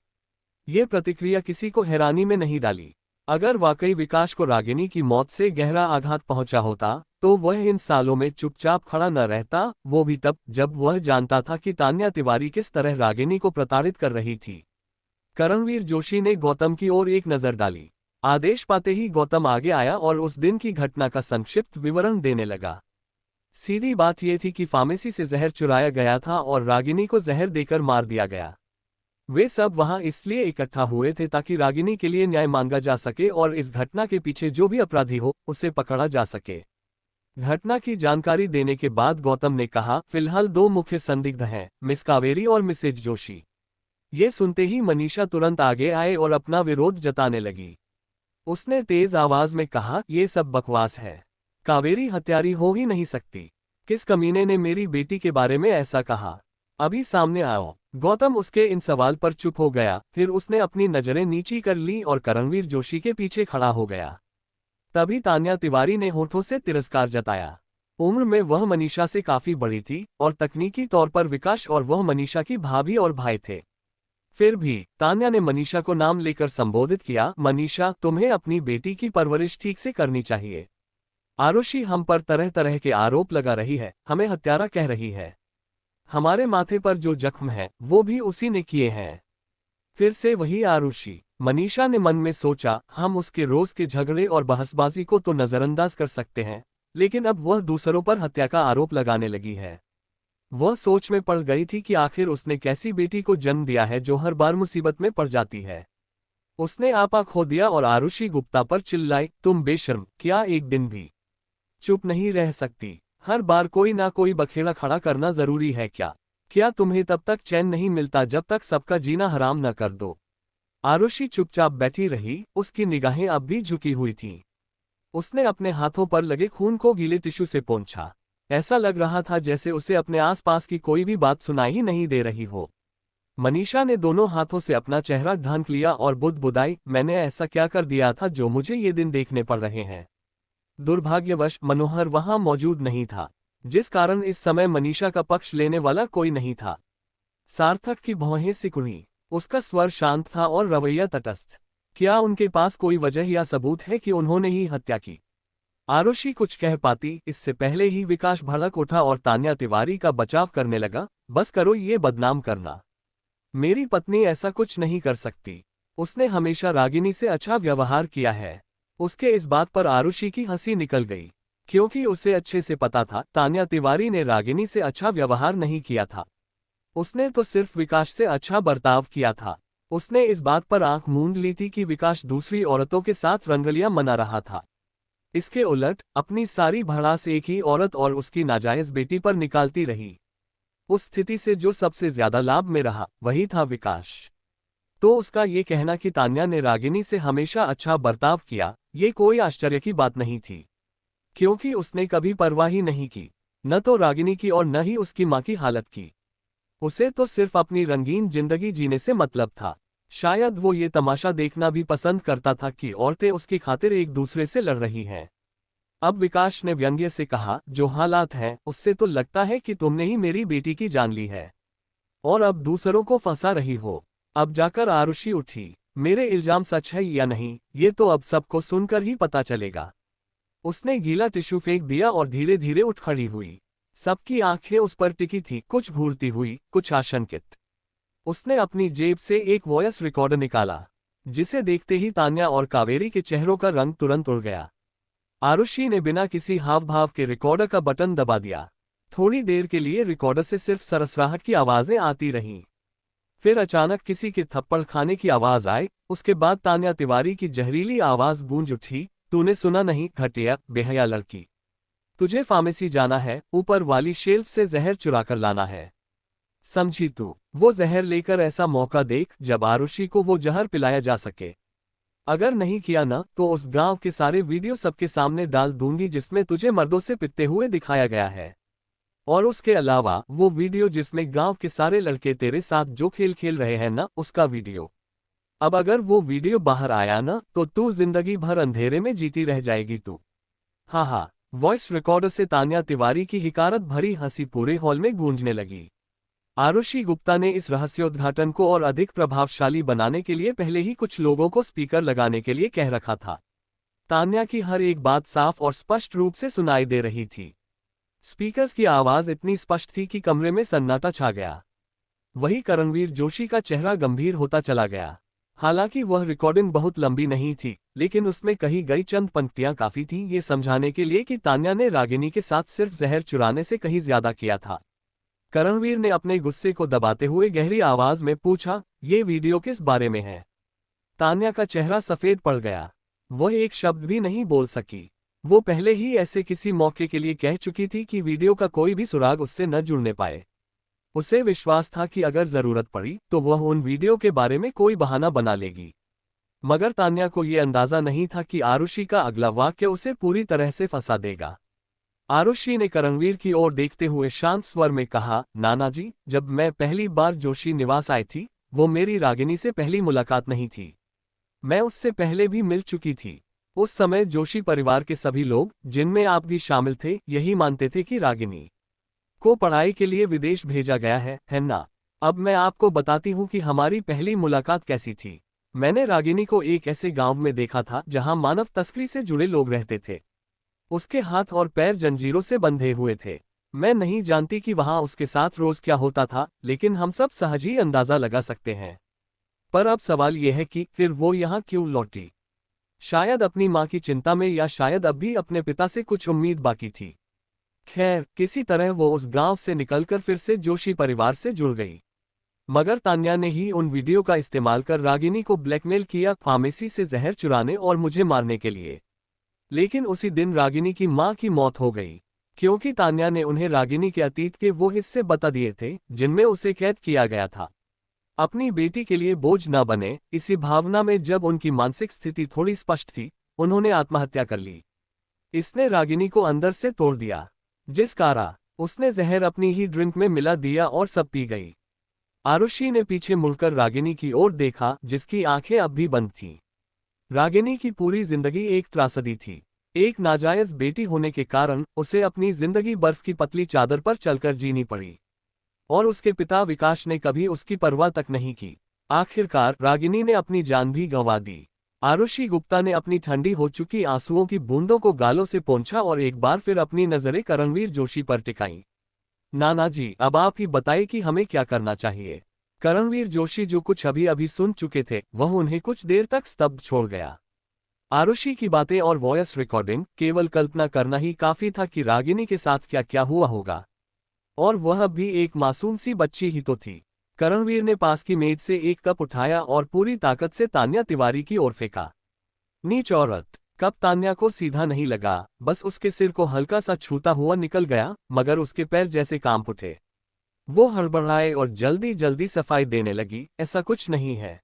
ये प्रतिक्रिया किसी को हैरानी में नहीं डाली। अगर वाकई विकास को रागिनी की मौत से गहरा आघात पहुंचा होता तो वह इन सालों में चुपचाप खड़ा न रहता, वो भी तब जब वह जानता था कि तान्या तिवारी किस तरह रागिनी को प्रताड़ित कर रही थी। करणवीर जोशी ने गौतम की ओर एक नजर डाली। आदेश पाते ही गौतम आगे आया और उस दिन की घटना का संक्षिप्त विवरण देने लगा। सीधी बात यह थी कि फार्मेसी से जहर चुराया गया था और रागिनी को जहर देकर मार दिया गया। वे सब वहां इसलिए इकट्ठा हुए थे ताकि रागिनी के लिए न्याय मांगा जा सके और इस घटना के पीछे जो भी अपराधी हो उसे पकड़ा जा सके। घटना की जानकारी देने के बाद गौतम ने कहा, फिलहाल दो मुख्य संदिग्ध हैं, मिस कावेरी और मिसेज जोशी। ये सुनते ही मनीषा तुरंत आगे आए और अपना विरोध जताने लगी। उसने तेज आवाज में कहा, ये सब बकवास है। कावेरी हत्यारी हो ही नहीं सकती। किस कमीने ने मेरी बेटी के बारे में ऐसा कहा? अभी सामने आओ। गौतम उसके इन सवाल पर चुप हो गया, फिर उसने अपनी नजरें नीची कर ली और करणवीर जोशी के पीछे खड़ा हो गया। तभी तान्या तिवारी ने होठों से तिरस्कार जताया। उम्र में वह मनीषा से काफी बड़ी थी और तकनीकी तौर पर विकास और वह मनीषा की भाभी और भाई थे। फिर भी तान्या ने मनीषा को नाम लेकर संबोधित किया, मनीषा, तुम्हें अपनी बेटी की परवरिश ठीक से करनी चाहिए। आरुषि हम पर तरह तरह के आरोप लगा रही है, हमें हत्यारा कह रही है। हमारे माथे पर जो जख्म है वो भी उसी ने किए हैं। फिर से वही आरुषि। मनीषा ने मन में सोचा, हम उसके रोज के झगड़े और बहसबाजी को तो नजरअंदाज कर सकते हैं, लेकिन अब वह दूसरों पर हत्या का आरोप लगाने लगी है। वह सोच में पड़ गई थी कि आखिर उसने कैसी बेटी को जन्म दिया है जो हर बार मुसीबत में पड़ जाती है। उसने आपा खो दिया और आरुषि गुप्ता पर चिल्लाई, तुम बेशर्म, क्या एक दिन भी चुप नहीं रह सकती? हर बार कोई ना कोई बखेड़ा खड़ा करना जरूरी है क्या? क्या तुम्हें तब तक चैन नहीं मिलता जब तक सबका जीना हराम न कर दो? आरुषि चुपचाप बैठी रही, उसकी निगाहें अब भी झुकी हुई थीं। उसने अपने हाथों पर लगे खून को गीले टिश्यू से पोंछा। ऐसा लग रहा था जैसे उसे अपने आसपास की कोई भी बात सुनाई ही नहीं दे रही हो। मनीषा ने दोनों हाथों से अपना चेहरा ढांक लिया और बुदबुदाई, मैंने ऐसा क्या कर दिया था जो मुझे ये दिन देखने पड़ रहे हैं? दुर्भाग्यवश मनोहर वहां मौजूद नहीं था, जिस कारण इस समय मनीषा का पक्ष लेने वाला कोई नहीं था। सार्थक की भौहें सिकुड़ी, उसका स्वर शांत था और रवैया तटस्थ। क्या उनके पास कोई वजह या सबूत है कि उन्होंने ही हत्या की? आरुषि कुछ कह पाती, इससे पहले ही विकास भड़क उठा और तान्या तिवारी का बचाव करने लगा, बस करो ये बदनाम करना। मेरी पत्नी ऐसा कुछ नहीं कर सकती। उसने हमेशा रागिनी से अच्छा व्यवहार किया है। उसके इस बात पर आरुषि की हंसी निकल गई, क्योंकि उसे अच्छे से पता था तान्या तिवारी ने रागिनी से अच्छा व्यवहार नहीं किया था। उसने तो सिर्फ विकास से अच्छा बर्ताव किया था। उसने इस बात पर आंख मूंद ली थी कि विकास दूसरी औरतों के साथ रंगलियां मना रहा था। इसके उलट अपनी सारी भड़ास एक ही औरत और उसकी नाजायज बेटी पर निकालती रही। उस स्थिति से जो सबसे ज्यादा लाभ में रहा वही था विकास। तो उसका ये कहना कि तान्या ने रागिनी से हमेशा अच्छा बर्ताव किया, ये कोई आश्चर्य की बात नहीं थी, क्योंकि उसने कभी परवाह ही नहीं की, न तो रागिनी की और न ही उसकी मां की हालत की। उसे तो सिर्फ अपनी रंगीन जिंदगी जीने से मतलब था। शायद वो ये तमाशा देखना भी पसंद करता था कि औरतें उसकी खातिर एक दूसरे से लड़ रही हैं। अब विकास ने व्यंग्य से कहा, जो हालात हैं उससे तो लगता है कि तुमने ही मेरी बेटी की जान ली है और अब दूसरों को फंसा रही हो। अब जाकर आरुषि उठी, मेरे इल्जाम सच है या नहीं ये तो अब सबको सुनकर ही पता चलेगा। उसने गीला टिश्यू फेंक दिया और धीरे धीरे उठ खड़ी हुई। सबकी आंखें उस पर टिकी थी, कुछ घूरती हुई, कुछ आशंकित। उसने अपनी जेब से एक वॉयस रिकॉर्डर निकाला, जिसे देखते ही तान्या और कावेरी के चेहरों का रंग तुरंत उड़ गया। आरुषि ने बिना किसी हाव भाव के रिकॉर्डर का बटन दबा दिया। थोड़ी देर के लिए रिकॉर्डर से सिर्फ सरसराहट की आवाजें आती रहीं। फिर अचानक किसी के थप्पड़ खाने की आवाज आई। उसके बाद तान्या तिवारी की जहरीली आवाज गूंज उठी, तूने सुना नहीं घटिया बेहया लड़की, तुझे फार्मेसी जाना है, ऊपर वाली शेल्फ से जहर चुरा कर लाना है, समझी तू? वो जहर लेकर ऐसा मौका देख जब आरुषि को वो जहर पिलाया जा सके। अगर नहीं किया ना तो उस गांव के सारे वीडियो सबके सामने डाल दूंगी जिसमें तुझे मर्दों से पिटते हुए दिखाया गया है, और उसके अलावा वो वीडियो जिसमें गांव के सारे लड़के तेरे साथ जो खेल खेल रहे हैं ना, उसका वीडियो। अब अगर वो वीडियो बाहर आया ना तो तू जिंदगी भर अंधेरे में जीती रह जाएगी तू। हाँ हाँ। वॉइस रिकॉर्डर से तान्या तिवारी की हिकारत भरी हंसी पूरे हॉल में गूंजने लगी। आरुषि गुप्ता ने इस रहस्योद्घाटन को और अधिक प्रभावशाली बनाने के लिए पहले ही कुछ लोगों को स्पीकर लगाने के लिए कह रखा था। तान्या की हर एक बात साफ और स्पष्ट रूप से सुनाई दे रही थी। स्पीकर्स की आवाज इतनी स्पष्ट थी कि कमरे में सन्नाटा छा गया। वही करणवीर जोशी का चेहरा गंभीर होता चला गया। हालांकि वह रिकॉर्डिंग बहुत लंबी नहीं थी, लेकिन उसमें कही गई चंद पंक्तियां काफी थीं ये समझाने के लिए कि तान्या ने रागिनी के साथ सिर्फ जहर चुराने से कहीं ज्यादा किया था। करणवीर ने अपने गुस्से को दबाते हुए गहरी आवाज में पूछा, ये वीडियो किस बारे में है? तान्या का चेहरा सफेद पड़ गया। वह एक शब्द भी नहीं बोल सकी। वो पहले ही ऐसे किसी मौके के लिए कह चुकी थी कि वीडियो का कोई भी सुराग उससे न जुड़ने पाए। उसे विश्वास था कि अगर जरूरत पड़ी तो वह उन वीडियो के बारे में कोई बहाना बना लेगी। मगर तान्या को यह अंदाजा नहीं था कि आरुषि का अगला वाक्य उसे पूरी तरह से फंसा देगा। आरुषि ने करणवीर की ओर देखते हुए शांत स्वर में कहा, नाना जी, जब मैं पहली बार जोशी निवास आई थी, वो मेरी रागिनी से पहली मुलाकात नहीं थी। मैं उससे पहले भी मिल चुकी थी। उस समय जोशी परिवार के सभी लोग, जिनमें आप भी शामिल थे, यही मानते थे कि रागिनी को पढ़ाई के लिए विदेश भेजा गया है ना? अब मैं आपको बताती हूँ कि हमारी पहली मुलाकात कैसी थी। मैंने रागिनी को एक ऐसे गांव में देखा था जहां मानव तस्करी से जुड़े लोग रहते थे। उसके हाथ और पैर जंजीरों से बंधे हुए थे। मैं नहीं जानती कि वहां उसके साथ रोज क्या होता था, लेकिन हम सब सहज ही अंदाजा लगा सकते हैं। पर अब सवाल यह है कि फिर वो यहाँ क्यों लौटी? शायद अपनी माँ की चिंता में, या शायद अब भी अपने पिता से कुछ उम्मीद बाकी थी। खैर, किसी तरह वो उस गांव से निकलकर फिर से जोशी परिवार से जुड़ गई। मगर तान्या ने ही उन वीडियो का इस्तेमाल कर रागिनी को ब्लैकमेल किया, फार्मेसी से जहर चुराने और मुझे मारने के लिए। लेकिन उसी दिन रागिनी की मां की मौत हो गई, क्योंकि तान्या ने उन्हें रागिनी के अतीत के वो हिस्से बता दिए थे जिनमें उसे कैद किया गया था। अपनी बेटी के लिए बोझ न बने, इसी भावना में जब उनकी मानसिक स्थिति थोड़ी स्पष्ट थी, उन्होंने आत्महत्या कर ली। इसने रागिनी को अंदर से तोड़ दिया, जिस कारण उसने जहर अपनी ही ड्रिंक में मिला दिया और सब पी गई। आरुषि ने पीछे मुड़कर रागिनी की ओर देखा, जिसकी आंखें अब भी बंद थीं। रागिनी की पूरी जिंदगी एक त्रासदी थी। एक नाजायज बेटी होने के कारण उसे अपनी जिंदगी बर्फ की पतली चादर पर चलकर जीनी पड़ी, और उसके पिता विकास ने कभी उसकी परवाह तक नहीं की। आखिरकार रागिनी ने अपनी जान भी गंवा दी। आरुषि गुप्ता ने अपनी ठंडी हो चुकी आंसुओं की बूंदों को गालों से पोंछा और एक बार फिर अपनी नजरें करणवीर जोशी पर टिकाईं। नाना जी, अब आप ही बताइए कि हमें क्या करना चाहिए। करणवीर जोशी जो कुछ अभी अभी सुन चुके थे, वह उन्हें कुछ देर तक स्तब्ध छोड़ गया। आरुषि की बातें और वॉयस रिकॉर्डिंग, केवल कल्पना करना ही काफी था कि रागिनी के साथ क्या क्या हुआ होगा। और वह भी एक मासूम सी बच्ची ही तो थी। करणवीर ने पास की मेज से एक कप उठाया और पूरी ताकत से तान्या तिवारी की ओर फेंका। नीच औरत। कप तान्या को सीधा नहीं लगा, बस उसके सिर को हल्का सा छूता हुआ निकल गया, मगर उसके पैर जैसे कांप उठे। वो हड़बड़ाए और जल्दी जल्दी सफाई देने लगी, ऐसा कुछ नहीं है।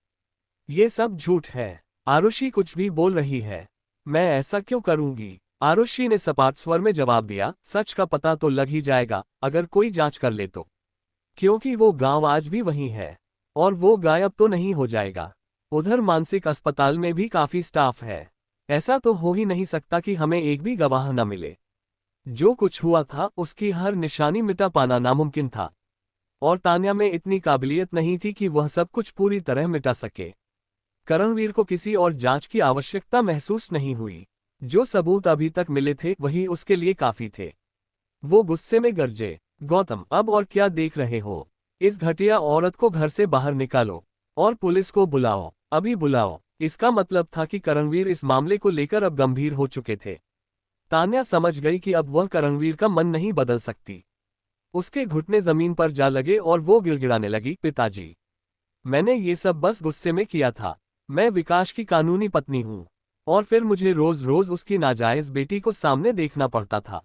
ये सब झूठ है। आरुषि कुछ भी बोल रही है। मैं ऐसा क्यों करूंगी? आरुषि ने सपाट स्वर में जवाब दिया, सच का पता तो लग ही जाएगा अगर कोई जांच कर ले तो। क्योंकि वो गांव आज भी वही है, और वो गायब तो नहीं हो जाएगा। उधर मानसिक अस्पताल में भी काफी स्टाफ है। ऐसा तो हो ही नहीं सकता कि हमें एक भी गवाह न मिले। जो कुछ हुआ था उसकी हर निशानी मिटा पाना नामुमकिन था, और तान्या में इतनी काबिलियत नहीं थी कि वह सब कुछ पूरी तरह मिटा सके। करणवीर को किसी और जांच की आवश्यकता महसूस नहीं हुई। जो सबूत अभी तक मिले थे वही उसके लिए काफी थे। वो गुस्से में गरजे, गौतम, अब और क्या देख रहे हो? इस घटिया औरत को घर से बाहर निकालो और पुलिस को बुलाओ, अभी बुलाओ। इसका मतलब था कि करणवीर इस मामले को लेकर अब गंभीर हो चुके थे। तान्या समझ गई कि अब वह करणवीर का मन नहीं बदल सकती। उसके घुटने जमीन पर जा लगे और वो गिड़गिड़ाने लगी, पिताजी, मैंने ये सब बस गुस्से में किया था। मैं विकास की कानूनी पत्नी हूँ, और फिर मुझे रोज रोज उसकी नाजायज बेटी को सामने देखना पड़ता था।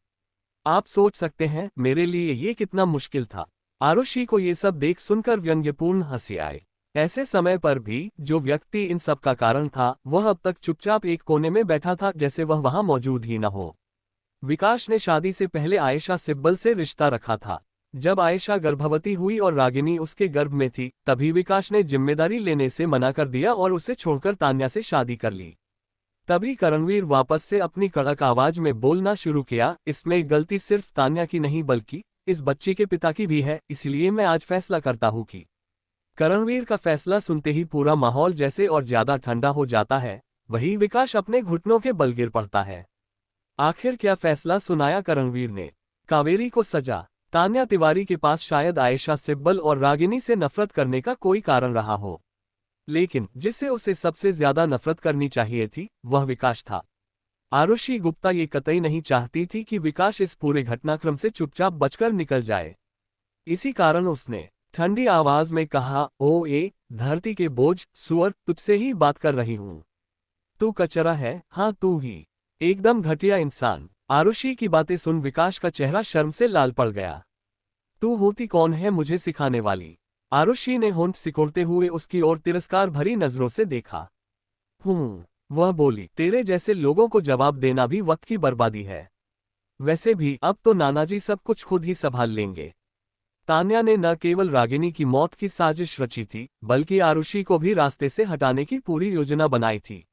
आप सोच सकते हैं मेरे लिए ये कितना मुश्किल था। आरुषि को ये सब देख सुनकर व्यंग्यपूर्ण हंसी आए। ऐसे समय पर भी जो व्यक्ति इन सब का कारण था, वह अब तक चुपचाप एक कोने में बैठा था, जैसे वह वहां मौजूद ही न हो। विकास ने शादी से पहले आयशा सिब्बल से रिश्ता रखा था। जब आयशा गर्भवती हुई और रागिनी उसके गर्भ में थी, तभी विकास ने जिम्मेदारी लेने से मना कर दिया और उसे छोड़कर तान्या से शादी कर ली। तभी करणवीर वापस से अपनी कड़क आवाज में बोलना शुरू किया, इसमें गलती सिर्फ तान्या की नहीं बल्कि इस बच्चे के पिता की भी है, इसलिए मैं आज फैसला करता हूँ कि। करणवीर का फैसला सुनते ही पूरा माहौल जैसे और ज्यादा ठंडा हो जाता है। वही विकास अपने घुटनों के बल गिर पड़ता है। आखिर क्या फैसला सुनाया करणवीर ने? कावेरी को सजा। तान्या तिवारी के पास शायद आयशा सिब्बल और रागिनी से नफरत करने का कोई कारण रहा हो, लेकिन जिससे उसे सबसे ज्यादा नफरत करनी चाहिए थी, वह विकास था। आरुषि गुप्ता ये कतई नहीं चाहती थी कि विकास इस पूरे घटनाक्रम से चुपचाप बचकर निकल जाए। इसी कारण उसने ठंडी आवाज में कहा, ओ धरती के बोझ सुअर, तुझसे ही बात कर रही हूं। तू कचरा है, हाँ तू ही, एकदम घटिया इंसान। आरुषि की बातें सुन विकास का चेहरा शर्म से लाल पड़ गया। तू होती कौन है मुझे सिखाने वाली? आरुषि ने होंठ सिकोड़ते हुए उसकी ओर तिरस्कार भरी नजरों से देखा। वह बोली, तेरे जैसे लोगों को जवाब देना भी वक्त की बर्बादी है। वैसे भी अब तो नानाजी सब कुछ खुद ही संभाल लेंगे। तान्या ने न केवल रागिनी की मौत की साजिश रची थी, बल्कि आरुषि को भी रास्ते से हटाने की पूरी योजना बनाई थी।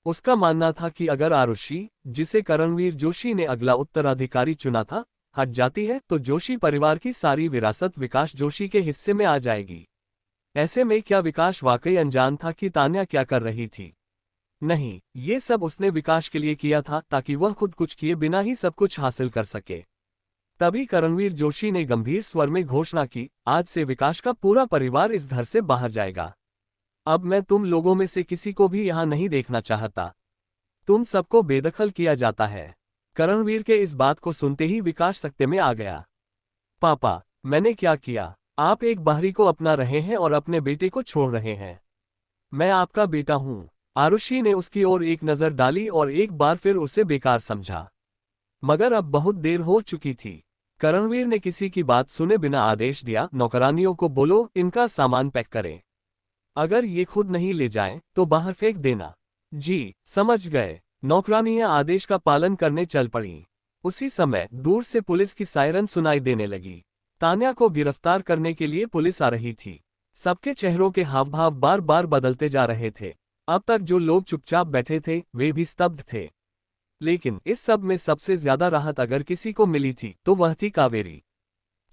उसका मानना था कि अगर आरुषि, जिसे करणवीर जोशी ने अगला उत्तराधिकारी चुना था, हट जाती है तो जोशी परिवार की सारी विरासत विकास जोशी के हिस्से में आ जाएगी। ऐसे में क्या विकास वाकई अनजान था कि तान्या क्या कर रही थी? नहीं, ये सब उसने विकास के लिए किया था ताकि वह खुद कुछ किए बिना ही सब कुछ हासिल कर सके। तभी करणवीर जोशी ने गंभीर स्वर में घोषणा की, आज से विकास का पूरा परिवार इस घर से बाहर जाएगा। अब मैं तुम लोगों में से किसी को भी यहाँ नहीं देखना चाहता। तुम सबको बेदखल किया जाता है। करणवीर के इस बात को सुनते ही विकास सख्ते में आ गया। पापा, मैंने क्या किया? आप एक बाहरी को अपना रहे हैं और अपने बेटे को छोड़ रहे हैं। मैं आपका बेटा हूँ। आरुषि ने उसकी ओर एक नजर डाली और एक बार फिर उसे बेकार समझा। मगर अब बहुत देर हो चुकी थी। करणवीर ने किसी की बात सुने बिना आदेश दिया, नौकरानियों को बोलो इनका सामान पैक करें। अगर ये खुद नहीं ले जाएं, तो बाहर फेंक देना। जी, समझ गए। नौकरानियां आदेश का पालन करने चल पड़ीं। उसी समय दूर से पुलिस की सायरन सुनाई देने लगी। तान्या को गिरफ्तार करने के लिए पुलिस आ रही थी। सबके चेहरों के हाव भाव बार बार बदलते जा रहे थे। अब तक जो लोग चुपचाप बैठे थे, वे भी स्तब्ध थे। लेकिन इस सब में सबसे ज्यादा राहत अगर किसी को मिली थी तो वह थी कावेरी,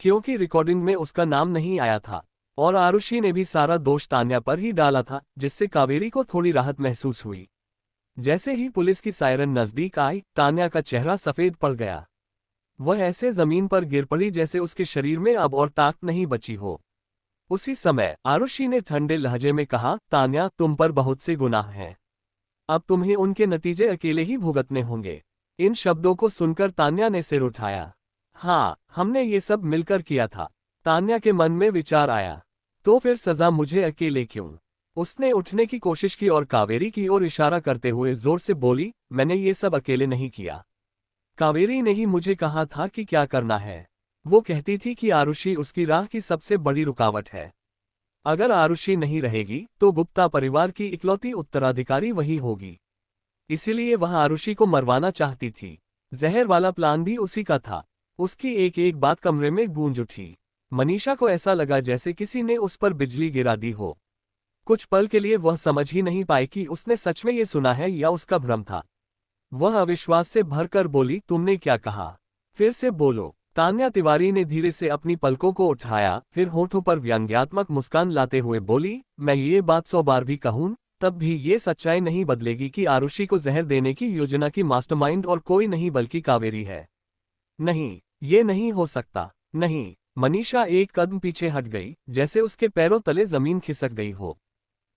क्योंकि रिकॉर्डिंग में उसका नाम नहीं आया था और आरुषि ने भी सारा दोष तान्या पर ही डाला था, जिससे कावेरी को थोड़ी राहत महसूस हुई। जैसे ही पुलिस की सायरन नजदीक आई, तान्या का चेहरा सफेद पड़ गया। वह ऐसे जमीन पर गिर पड़ी जैसे उसके शरीर में अब और ताकत नहीं बची हो। उसी समय आरुषि ने ठंडे लहजे में कहा, तान्या, तुम पर बहुत से गुनाह हैं। अब तुम्हें उनके नतीजे अकेले ही भुगतने होंगे। इन शब्दों को सुनकर तान्या ने सिर उठाया। हाँ, हमने ये सब मिलकर किया था। तान्या के मन में विचार आया। तो फिर सजा मुझे अकेले क्यों? उसने उठने की कोशिश की और कावेरी की ओर इशारा करते हुए जोर से बोली, मैंने ये सब अकेले नहीं किया। कावेरी ने ही मुझे कहा था कि क्या करना है। वो कहती थी कि आरुषि उसकी राह की सबसे बड़ी रुकावट है। अगर आरुषि नहीं रहेगी तो गुप्ता परिवार की इकलौती उत्तराधिकारी वही होगी। इसीलिए वह आरुषि को मरवाना चाहती थी। जहर वाला प्लान भी उसी का था। उसकी एक एक बात कमरे में गूंज उठी। मनीषा को ऐसा लगा जैसे किसी ने उस पर बिजली गिरा दी हो। कुछ पल के लिए वह समझ ही नहीं पाई कि उसने सच में ये सुना है या उसका भ्रम था। वह अविश्वास से भरकर बोली, तुमने क्या कहा? फिर से बोलो। तान्या तिवारी ने धीरे से अपनी पलकों को उठाया, फिर होठों पर व्यंग्यात्मक मुस्कान लाते हुए बोली, मैं ये बात 100 बार भी कहूं, तब भी ये सच्चाई नहीं बदलेगी कि आरुषि को जहर देने की योजना की मास्टरमाइंड और कोई नहीं बल्कि कावेरी है। नहीं, ये नहीं हो सकता। नहीं। मनीषा एक कदम पीछे हट गई, जैसे उसके पैरों तले जमीन खिसक गई हो।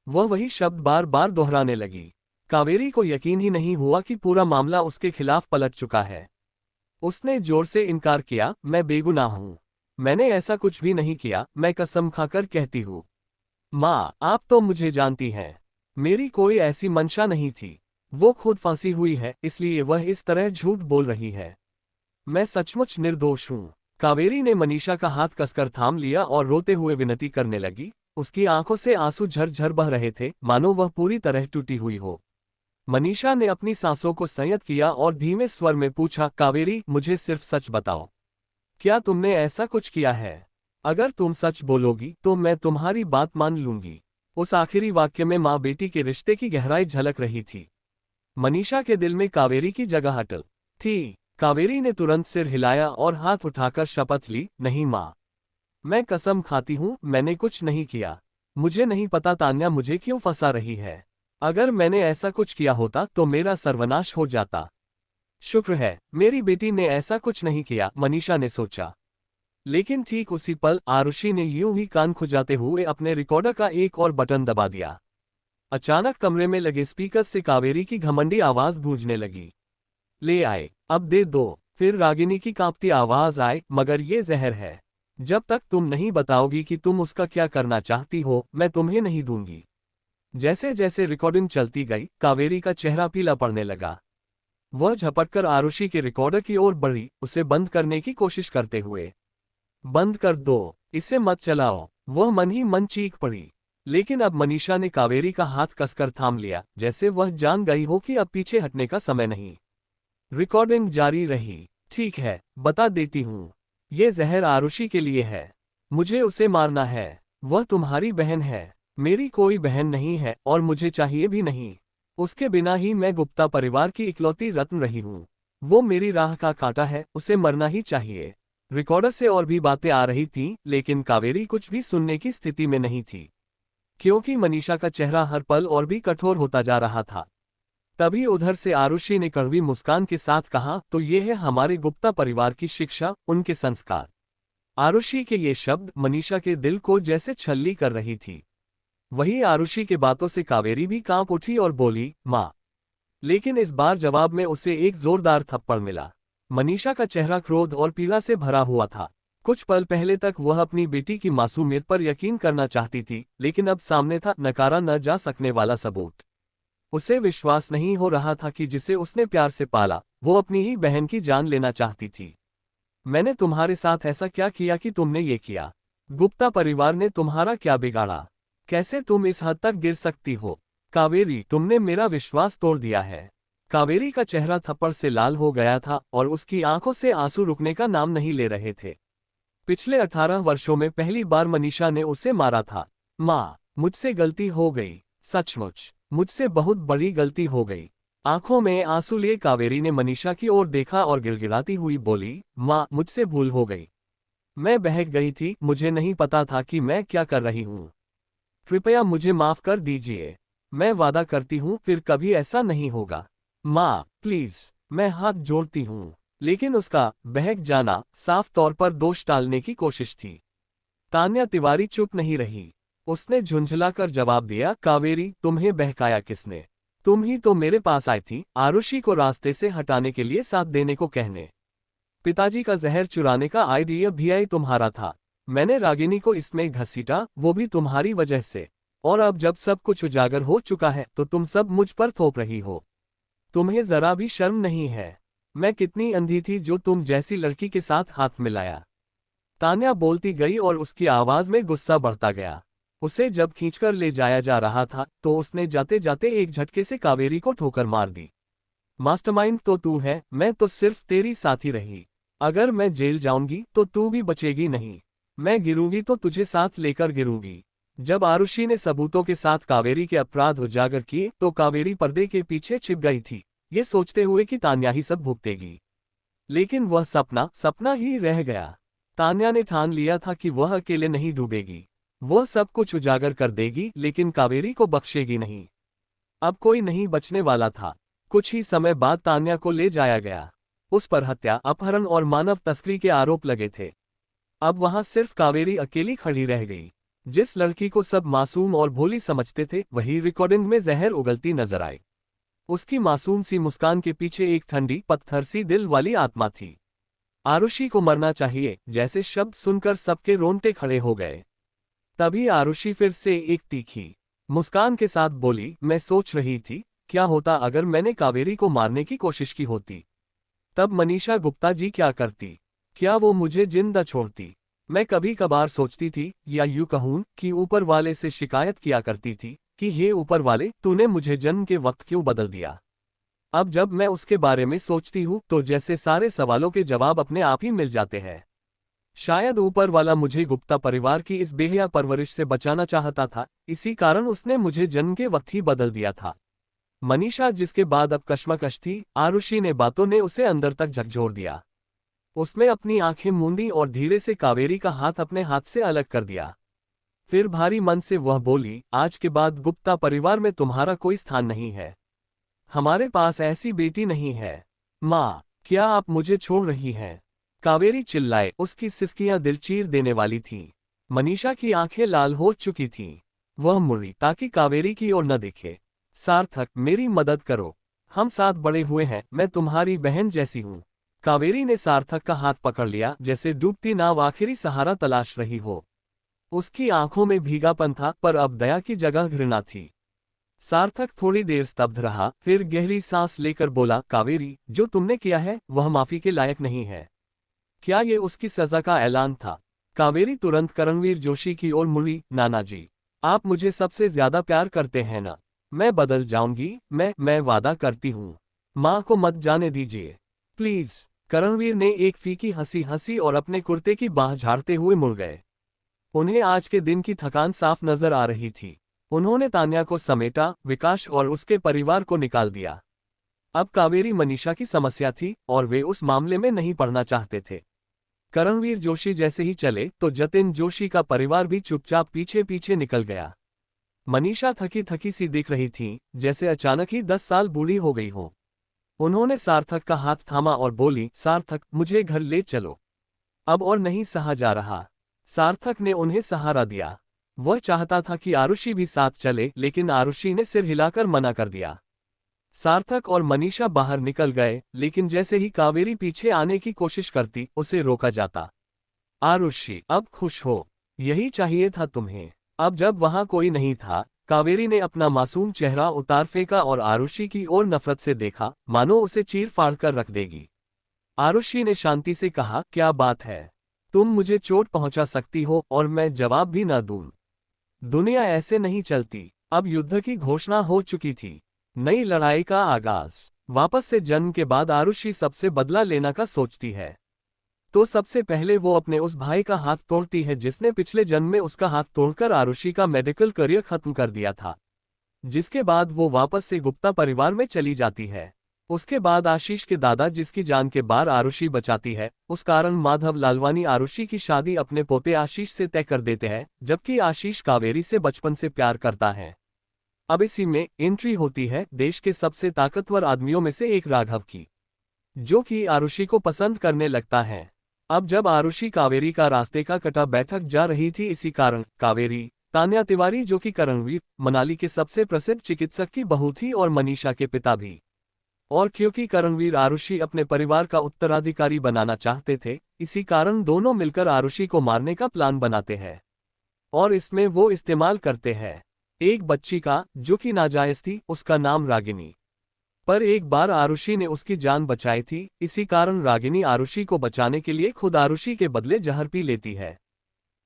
वह वही शब्द बार बार दोहराने लगी। कावेरी को यकीन ही नहीं हुआ कि पूरा मामला उसके खिलाफ पलट चुका है। उसने जोर से इनकार किया, मैं बेगुनाह हूं। मैंने ऐसा कुछ भी नहीं किया, मैं कसम खाकर कहती हूं। माँ, आप तो मुझे जानती हैं। मेरी कोई ऐसी मंशा नहीं थी। वो खुद फांसी हुई है, इसलिए वह इस तरह झूठ बोल रही है। मैं सचमुच निर्दोष हूं। कावेरी ने मनीषा का हाथ कसकर थाम लिया और रोते हुए विनती करने लगी। उसकी आंखों से आंसू झरझर बह रहे थे, मानो वह पूरी तरह टूटी हुई हो। मनीषा ने अपनी सांसों को संयत किया और धीमे स्वर में पूछा, कावेरी, मुझे सिर्फ सच बताओ। क्या तुमने ऐसा कुछ किया है? अगर तुम सच बोलोगी तो मैं तुम्हारी बात मान लूंगी। उस आखिरी वाक्य में माँ बेटी के रिश्ते की गहराई झलक रही थी। मनीषा के दिल में कावेरी की जगह अटल थी। कावेरी ने तुरंत सिर हिलाया और हाथ उठाकर शपथ ली, नहीं माँ, मैं कसम खाती हूँ, मैंने कुछ नहीं किया। मुझे नहीं पता तान्या मुझे क्यों फंसा रही है। अगर मैंने ऐसा कुछ किया होता तो मेरा सर्वनाश हो जाता। शुक्र है मेरी बेटी ने ऐसा कुछ नहीं किया, मनीषा ने सोचा। लेकिन ठीक उसी पल आरुषि ने यूं ही कान खुजाते हुए अपने रिकॉर्डर का एक और बटन दबा दिया। अचानक कमरे में लगे स्पीकर से कावेरी की घमंडी आवाज गूंजने लगी, ले आए, अब दे दो। फिर रागिनी की कांपती आवाज आए, मगर ये जहर है। जब तक तुम नहीं बताओगी कि तुम उसका क्या करना चाहती हो, मैं तुम्हें नहीं दूंगी। जैसे जैसे रिकॉर्डिंग चलती गई, कावेरी का चेहरा पीला पड़ने लगा। वह झपटकर आरुषि के रिकॉर्डर की ओर बढ़ी, उसे बंद करने की कोशिश करते हुए। बंद कर दो, इसे मत चलाओ। वह मन ही मन चीख पड़ी। लेकिन अब मनीषा ने कावेरी का हाथ कसकर थाम लिया, जैसे वह जान गई हो कि अब पीछे हटने का समय नहीं। रिकॉर्डिंग जारी रही। ठीक है, बता देती हूँ। ये जहर आरुषि के लिए है। मुझे उसे मारना है। वह तुम्हारी बहन है। मेरी कोई बहन नहीं है और मुझे चाहिए भी नहीं। उसके बिना ही मैं गुप्ता परिवार की इकलौती रत्न रही हूँ। वो मेरी राह का कांटा है, उसे मरना ही चाहिए। रिकॉर्डर से और भी बातें आ रही थीं, लेकिन कावेरी कुछ भी सुनने की स्थिति में नहीं थी, क्योंकि मनीषा का चेहरा हर पल और भी कठोर होता जा रहा था। तभी उधर से आरुषि ने कड़वी मुस्कान के साथ कहा, तो ये है हमारे गुप्ता परिवार की शिक्षा, उनके संस्कार। आरुषि के ये शब्द मनीषा के दिल को जैसे छल्ली कर रही थी। वही आरुषि के बातों से कावेरी भी कांप उठी और बोली, माँ। लेकिन इस बार जवाब में उसे एक जोरदार थप्पड़ मिला। मनीषा का चेहरा क्रोध और पीड़ा से भरा हुआ था। कुछ पल पहले तक वह अपनी बेटी की मासूमियत पर यकीन करना चाहती थी, लेकिन अब सामने था नकारा न जा सकने वाला सबूत। उसे विश्वास नहीं हो रहा था कि जिसे उसने प्यार से पाला, वो अपनी ही बहन की जान लेना चाहती थी। मैंने तुम्हारे साथ ऐसा क्या किया कि तुमने ये किया? गुप्ता परिवार ने तुम्हारा क्या बिगाड़ा? कैसे तुम इस हद तक गिर सकती हो? कावेरी, तुमने मेरा विश्वास तोड़ दिया है। कावेरी का चेहरा थप्पड़ से लाल हो गया था और उसकी आंखों से आंसू रुकने का नाम नहीं ले रहे थे। पिछले 18 वर्षों में पहली बार मनीषा ने उसे मारा था। माँ, मुझसे गलती हो गई। सचमुच, मुझसे बहुत बड़ी गलती हो गई। आंखों में आंसू लिए कावेरी ने मनीषा की ओर देखा और गिड़गिड़ाती हुई बोली, माँ, मुझसे भूल हो गई। मैं बहक गई थी, मुझे नहीं पता था कि मैं क्या कर रही हूँ। कृपया मुझे माफ कर दीजिए। मैं वादा करती हूँ फिर कभी ऐसा नहीं होगा। माँ, प्लीज, मैं हाथ जोड़ती हूँ। लेकिन उसका बहक जाना साफ तौर पर दोष टालने की कोशिश थी। तान्या तिवारी चुप नहीं रही। उसने झुंझलाकर जवाब दिया, कावेरी, तुम्हें बहकाया किसने? तुम ही तो मेरे पास आई थी, आरुषि को रास्ते से हटाने के लिए साथ देने को कहने। पिताजी का जहर चुराने का आइडिया भी आई तुम्हारा था। मैंने रागिनी को इसमें घसीटा, वो भी तुम्हारी वजह से। और अब जब सब कुछ उजागर हो चुका है तो तुम सब मुझ पर थोप रही हो। तुम्हें जरा भी शर्म नहीं है? मैं कितनी अंधी थी जो तुम जैसी लड़की के साथ हाथ मिलाया। तान्या बोलती गई और उसकी आवाज में गुस्सा बढ़ता गया। उसे जब खींचकर ले जाया जा रहा था तो उसने जाते जाते एक झटके से कावेरी को ठोकर मार दी। मास्टरमाइंड तो तू है, मैं तो सिर्फ तेरी साथी रही। अगर मैं जेल जाऊंगी तो तू भी बचेगी नहीं। मैं गिरूंगी तो तुझे साथ लेकर गिरूंगी। जब आरुषि ने सबूतों के साथ कावेरी के अपराध उजागर किए तो कावेरी पर्दे के पीछे छिप गई थी, ये सोचते हुए कि तान्या ही सब भुगतेगी। लेकिन वह सपना सपना ही रह गया। तान्या ने ठान लिया था कि वह अकेले नहीं डूबेगी। वह सब कुछ उजागर कर देगी, लेकिन कावेरी को बख्शेगी नहीं। अब कोई नहीं बचने वाला था। कुछ ही समय बाद तान्या को ले जाया गया। उस पर हत्या, अपहरण और मानव तस्करी के आरोप लगे थे। अब वहां सिर्फ कावेरी अकेली खड़ी रह गई। जिस लड़की को सब मासूम और भोली समझते थे, वही रिकॉर्डिंग में जहर उगलती नजर आई। उसकी मासूम सी मुस्कान के पीछे एक ठंडी पत्थर सी दिल वाली आत्मा थी। आरुषि को मरना चाहिए, जैसे शब्द सुनकर सबके रोंगटे खड़े हो गए। तभी आरुषि फिर से एक तीखी मुस्कान के साथ बोली, मैं सोच रही थी, क्या होता अगर मैंने कावेरी को मारने की कोशिश की होती? तब मनीषा गुप्ता जी क्या करती? क्या वो मुझे जिंदा छोड़ती? मैं कभी कभार सोचती थी, या यूं कहूं कि ऊपर वाले से शिकायत किया करती थी कि हे ऊपर वाले, तूने मुझे जन्म के वक्त क्यों बदल दिया? अब जब मैं उसके बारे में सोचती हूँ तो जैसे सारे सवालों के जवाब अपने आप ही मिल जाते हैं। शायद ऊपर वाला मुझे गुप्ता परिवार की इस बेहया परवरिश से बचाना चाहता था, इसी कारण उसने मुझे जन्म के वक्त ही बदल दिया था। मनीषा, जिसके बाद अब कश्मकश थी, आरुषि ने बातों ने उसे अंदर तक झकझोर दिया। उसने अपनी आंखें मूंदी और धीरे से कावेरी का हाथ अपने हाथ से अलग कर दिया। फिर भारी मन से वह बोली, आज के बाद गुप्ता परिवार में तुम्हारा कोई स्थान नहीं है। हमारे पास ऐसी बेटी नहीं है। माँ, क्या आप मुझे छोड़ रही हैं? कावेरी चिल्लाए, उसकी सिसकियां दिल चीर देने वाली थीं। मनीषा की आंखें लाल हो चुकी थीं। वह मुड़ी ताकि कावेरी की ओर न देखे। सार्थक, मेरी मदद करो। हम साथ बड़े हुए हैं, मैं तुम्हारी बहन जैसी हूँ। कावेरी ने सार्थक का हाथ पकड़ लिया, जैसे डूबती नाव आखिरी सहारा तलाश रही हो। उसकी आंखों में भीगापन था, पर अब दया की जगह घृणा थी। सार्थक थोड़ी देर स्तब्ध रहा, फिर गहरी सांस लेकर बोला, कावेरी, जो तुमने किया है वह माफी के लायक नहीं है। क्या ये उसकी सजा का ऐलान था? कावेरी तुरंत करणवीर जोशी की ओर मुड़ी। नाना जी, आप मुझे सबसे ज्यादा प्यार करते हैं ना? मैं बदल जाऊंगी, मैं वादा करती हूँ। माँ को मत जाने दीजिए प्लीज। करणवीर ने एक फीकी हंसी हंसी और अपने कुर्ते की बाह झाड़ते हुए मुड़ गए। उन्हें आज के दिन की थकान साफ नजर आ रही थी। उन्होंने तान्या को समेटा, विकास और उसके परिवार को निकाल दिया। अब कावेरी मनीषा की समस्या थी और वे उस मामले में नहीं पड़ना चाहते थे। करणवीर जोशी जैसे ही चले तो जतिन जोशी का परिवार भी चुपचाप पीछे पीछे निकल गया। मनीषा थकी थकी सी दिख रही थी, जैसे अचानक ही 10 साल बूढ़ी हो गई हो। उन्होंने सार्थक का हाथ थामा और बोली, सार्थक, मुझे घर ले चलो। अब और नहीं सहा जा रहा। सार्थक ने उन्हें सहारा दिया। वह चाहता था कि आरुषि भी साथ चले, लेकिन आरुषि ने सिर हिलाकर मना कर दिया। सार्थक और मनीषा बाहर निकल गए, लेकिन जैसे ही कावेरी पीछे आने की कोशिश करती, उसे रोका जाता। आरुषि, अब खुश हो। यही चाहिए था तुम्हें। अब जब वहां कोई नहीं था, कावेरी ने अपना मासूम चेहरा उतार फेंका और आरुषि की ओर नफरत से देखा, मानो उसे चीर फाड़ कर रख देगी। आरुषि ने शांति से कहा, क्या बात है? तुम मुझे चोट पहुंचा सकती हो और मैं जवाब भी न दूं। दुनिया ऐसे नहीं चलती। अब युद्ध की घोषणा हो चुकी थी। नई लड़ाई का आगाज। वापस से जन्म के बाद आरुषि सबसे बदला लेना का सोचती है। तो सबसे पहले वो अपने उस भाई का हाथ तोड़ती है जिसने पिछले जन्म में उसका हाथ तोड़कर आरुषि का मेडिकल करियर खत्म कर दिया था। जिसके बाद वो वापस से गुप्ता परिवार में चली जाती है। उसके बाद आशीष के दादा, जिसकी जान के बार आरुषि बचाती है, उस कारण माधव लालवानी आरुषि की शादी अपने पोते आशीष से तय कर देते हैं, जबकि आशीष कावेरी से बचपन से प्यार करता है। अब इसी में एंट्री होती है देश के सबसे ताकतवर आदमियों में से एक राघव की, जो कि आरुषि को पसंद करने लगता है। अब जब आरुषि कावेरी का रास्ते का कटा बैठक जा रही थी, इसी कारण कावेरी, तान्या तिवारी जो कि करणवीर, मनाली के सबसे प्रसिद्ध चिकित्सक की बहू थी और मनीषा के पिता भी। और क्योंकि करणवीर आरुषि अपने परिवार का उत्तराधिकारी बनाना चाहते थे, इसी कारण दोनों मिलकर आरुषि को मारने का प्लान बनाते हैं। और इसमें वो इस्तेमाल करते हैं एक बच्ची का, जो कि नाजायज थी, उसका नाम रागिनी। पर एक बार आरुषि ने उसकी जान बचाई थी, इसी कारण रागिनी आरुषि को बचाने के लिए खुद आरुषि के बदले जहर पी लेती है।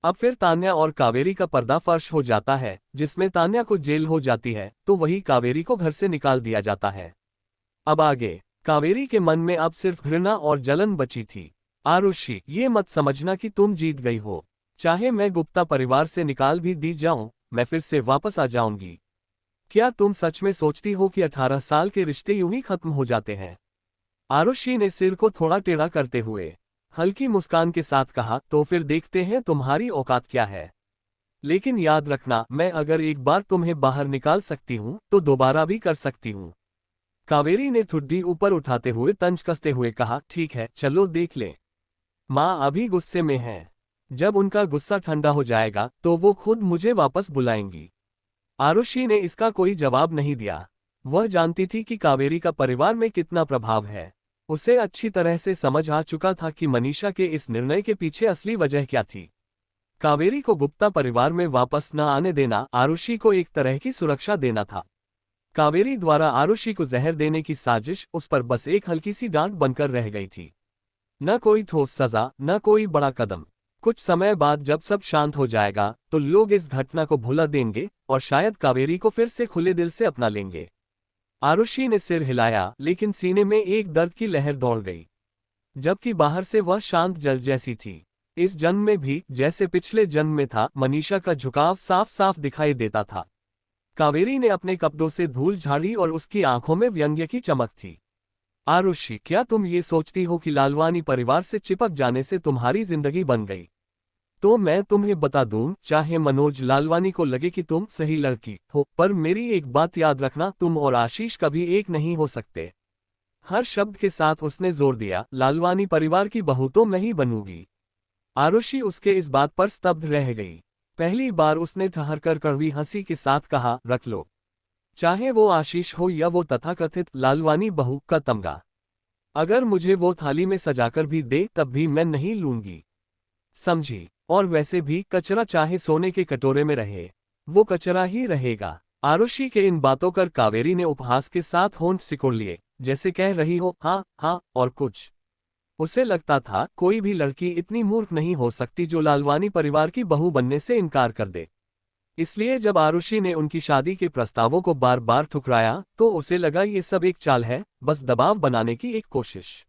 अब फिर तान्या और कावेरी का पर्दाफाश हो जाता है, जिसमें तान्या को जेल हो जाती है, तो वही कावेरी को घर से निकाल दिया जाता है। अब आगे कावेरी के मन में अब सिर्फ घृणा और जलन बची थी। आरुषि, ये मत समझना कि तुम जीत गई हो। चाहे मैं गुप्ता परिवार से निकाल भी दी जाऊं, मैं फिर से वापस आ जाऊंगी। क्या तुम सच में सोचती हो कि 18 साल के रिश्ते यूं ही खत्म हो जाते हैं? आरुषि ने सिर को थोड़ा टेढ़ा करते हुए हल्की मुस्कान के साथ कहा, तो फिर देखते हैं तुम्हारी औकात क्या है। लेकिन याद रखना, मैं अगर एक बार तुम्हें बाहर निकाल सकती हूं तो दोबारा भी कर सकती हूं। कावेरी ने ठुड्डी ऊपर उठाते हुए तंज कसते हुए कहा, ठीक है, चलो देख ले। माँ अभी गुस्से में है। जब उनका गुस्सा ठंडा हो जाएगा तो वो खुद मुझे वापस बुलाएंगी। आरुषि ने इसका कोई जवाब नहीं दिया। वह जानती थी कि कावेरी का परिवार में कितना प्रभाव है। उसे अच्छी तरह से समझ आ चुका था कि मनीषा के इस निर्णय के पीछे असली वजह क्या थी। कावेरी को गुप्ता परिवार में वापस न आने देना आरुषि को एक तरह की सुरक्षा देना था। कावेरी द्वारा आरुषि को जहर देने की साजिश उस पर बस एक हल्की सी डांट बनकर रह गई थी। न कोई ठोस सजा, न कोई बड़ा कदम। कुछ समय बाद जब सब शांत हो जाएगा तो लोग इस घटना को भुला देंगे और शायद कावेरी को फिर से खुले दिल से अपना लेंगे। आरुषि ने सिर हिलाया, लेकिन सीने में एक दर्द की लहर दौड़ गई, जबकि बाहर से वह शांत जल जैसी थी। इस जन्म में भी, जैसे पिछले जन्म में था, मनीषा का झुकाव साफ साफ दिखाई देता था। कावेरी ने अपने कपड़ों से धूल झाड़ी और उसकी आंखों में व्यंग्य की चमक थी। आरुषि, क्या तुम ये सोचती हो कि लालवानी परिवार से चिपक जाने से तुम्हारी जिंदगी बन गई? तो मैं तुम्हें बता दूं, चाहे मनोज लालवानी को लगे कि तुम सही लड़की हो, पर मेरी एक बात याद रखना, तुम और आशीष कभी एक नहीं हो सकते। हर शब्द के साथ उसने जोर दिया, लालवानी परिवार की बहू तो मैं ही बनूंगी। आरुषि उसके इस बात पर स्तब्ध रह गई। पहली बार उसने ठहरकर कड़वी हंसी के साथ कहा, रख लो। चाहे वो आशीष हो या वो तथाकथित लालवानी बहू का तमगा। अगर मुझे वो थाली में सजाकर भी दे तब भी मैं नहीं लूंगी, समझी? और वैसे भी कचरा चाहे सोने के कटोरे में रहे, वो कचरा ही रहेगा। आरुषि के इन बातों कर कावेरी ने उपहास के साथ होंठ सिकोड़ लिए, जैसे कह रही हो, हाँ हाँ और कुछ। उसे लगता था कोई भी लड़की इतनी मूर्ख नहीं हो सकती जो लालवानी परिवार की बहू बनने से इनकार कर दे। इसलिए जब आरुषि ने उनकी शादी के प्रस्तावों को बार बार ठुकराया तो उसे लगा ये सब एक चाल है, बस दबाव बनाने की एक कोशिश।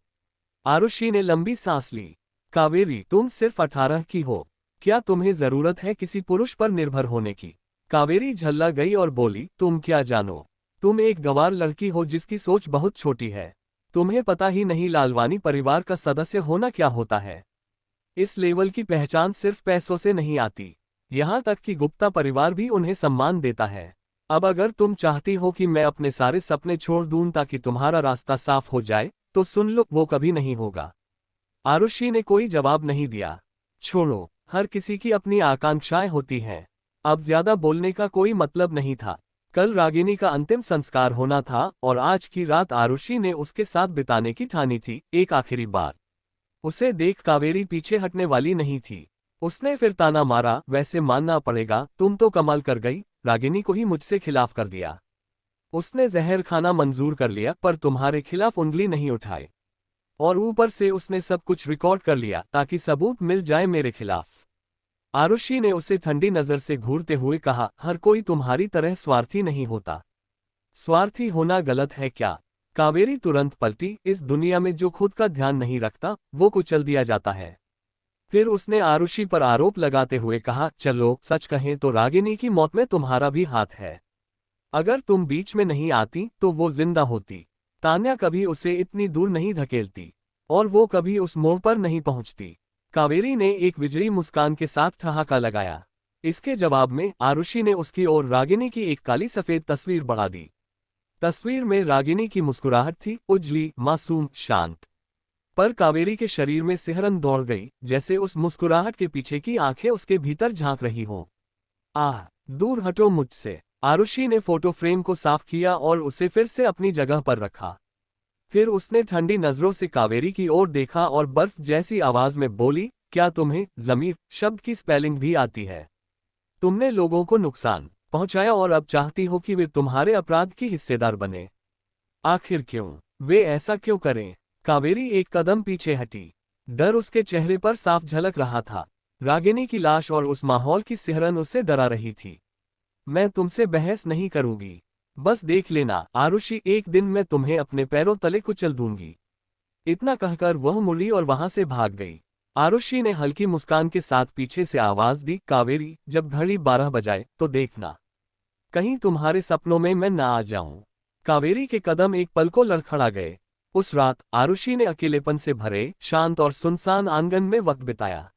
आरुषि ने लंबी सांस ली। कावेरी, तुम सिर्फ 18 की हो। क्या तुम्हें जरूरत है किसी पुरुष पर निर्भर होने की? कावेरी झल्ला गई और बोली, तुम क्या जानो? तुम एक गंवार लड़की हो जिसकी सोच बहुत छोटी है। तुम्हें पता ही नहीं लालवानी परिवार का सदस्य होना क्या होता है। इस लेवल की पहचान सिर्फ पैसों से नहीं आती। यहाँ तक कि गुप्ता परिवार भी उन्हें सम्मान देता है। अब अगर तुम चाहती हो कि मैं अपने सारे सपने छोड़ दूं ताकि तुम्हारा रास्ता साफ हो जाए, तो सुन लो, वो कभी नहीं होगा। आरुषि ने कोई जवाब नहीं दिया। छोड़ो, हर किसी की अपनी आकांक्षाएं होती हैं। अब ज्यादा बोलने का कोई मतलब नहीं था। कल रागिनी का अंतिम संस्कार होना था और आज की रात आरुषि ने उसके साथ बिताने की ठानी थी, एक आखिरी बार। उसे देख कावेरी पीछे हटने वाली नहीं थी। उसने फिर ताना मारा, वैसे मानना पड़ेगा, तुम तो कमाल कर गई, रागिनी को ही मुझसे खिलाफ कर दिया। उसने जहर खाना मंजूर कर लिया पर तुम्हारे खिलाफ उंगली नहीं उठाए। और ऊपर से उसने सब कुछ रिकॉर्ड कर लिया ताकि सबूत मिल जाए मेरे खिलाफ। आरुषि ने उसे ठंडी नजर से घूरते हुए कहा, हर कोई तुम्हारी तरह स्वार्थी नहीं होता। स्वार्थी होना गलत है क्या? कावेरी तुरंत पलटी, इस दुनिया में जो खुद का ध्यान नहीं रखता वो कुचल दिया जाता है। फिर उसने आरुषि पर आरोप लगाते हुए कहा, चलो सच कहें तो रागिनी की मौत में तुम्हारा भी हाथ है। अगर तुम बीच में नहीं आती तो वो जिंदा होती। तान्या कभी उसे इतनी दूर नहीं धकेलती और वो कभी उस मोड़ पर नहीं पहुंचती। कावेरी ने एक विजयी मुस्कान के साथ ठहाका लगाया। इसके जवाब में आरुषि ने उसकी और रागिनी की एक काली सफेद तस्वीर बढ़ा दी। तस्वीर में रागिनी की मुस्कुराहट थी, उजली, मासूम, शांत। पर कावेरी के शरीर में सिहरन दौड़ गई, जैसे उस मुस्कुराहट के पीछे की आंखें उसके भीतर झांक रही हों। आह, दूर हटो मुझसे। आरुषि ने फोटो फ्रेम को साफ किया और उसे फिर से अपनी जगह पर रखा। फिर उसने ठंडी नजरों से कावेरी की ओर देखा और बर्फ जैसी आवाज में बोली, क्या तुम्हें ज़मीर शब्द की स्पेलिंग भी आती है? तुमने लोगों को नुकसान पहुंचाया और अब चाहती हो कि वे तुम्हारे अपराध की हिस्सेदार बने। आखिर क्यों? वे ऐसा क्यों करें? कावेरी एक कदम पीछे हटी। डर उसके चेहरे पर साफ झलक रहा था। रागिनी की लाश और उस माहौल की सिहरन उसे डरा रही थी। मैं तुमसे बहस नहीं करूंगी। बस देख लेना आरुषि, एक दिन मैं तुम्हें अपने पैरों तले कुचल दूंगी। इतना कहकर वह मुड़ी और वहां से भाग गई। आरुषि ने हल्की मुस्कान के साथ पीछे से आवाज दी, कावेरी, जब घड़ी 12 बजाए तो देखना, कहीं तुम्हारे सपनों में मैं ना आ जाऊं। कावेरी के कदम एक पल को लड़खड़ा गए। उस रात आरुषि ने अकेलेपन से भरे, शांत और सुनसान आंगन में वक्त बिताया।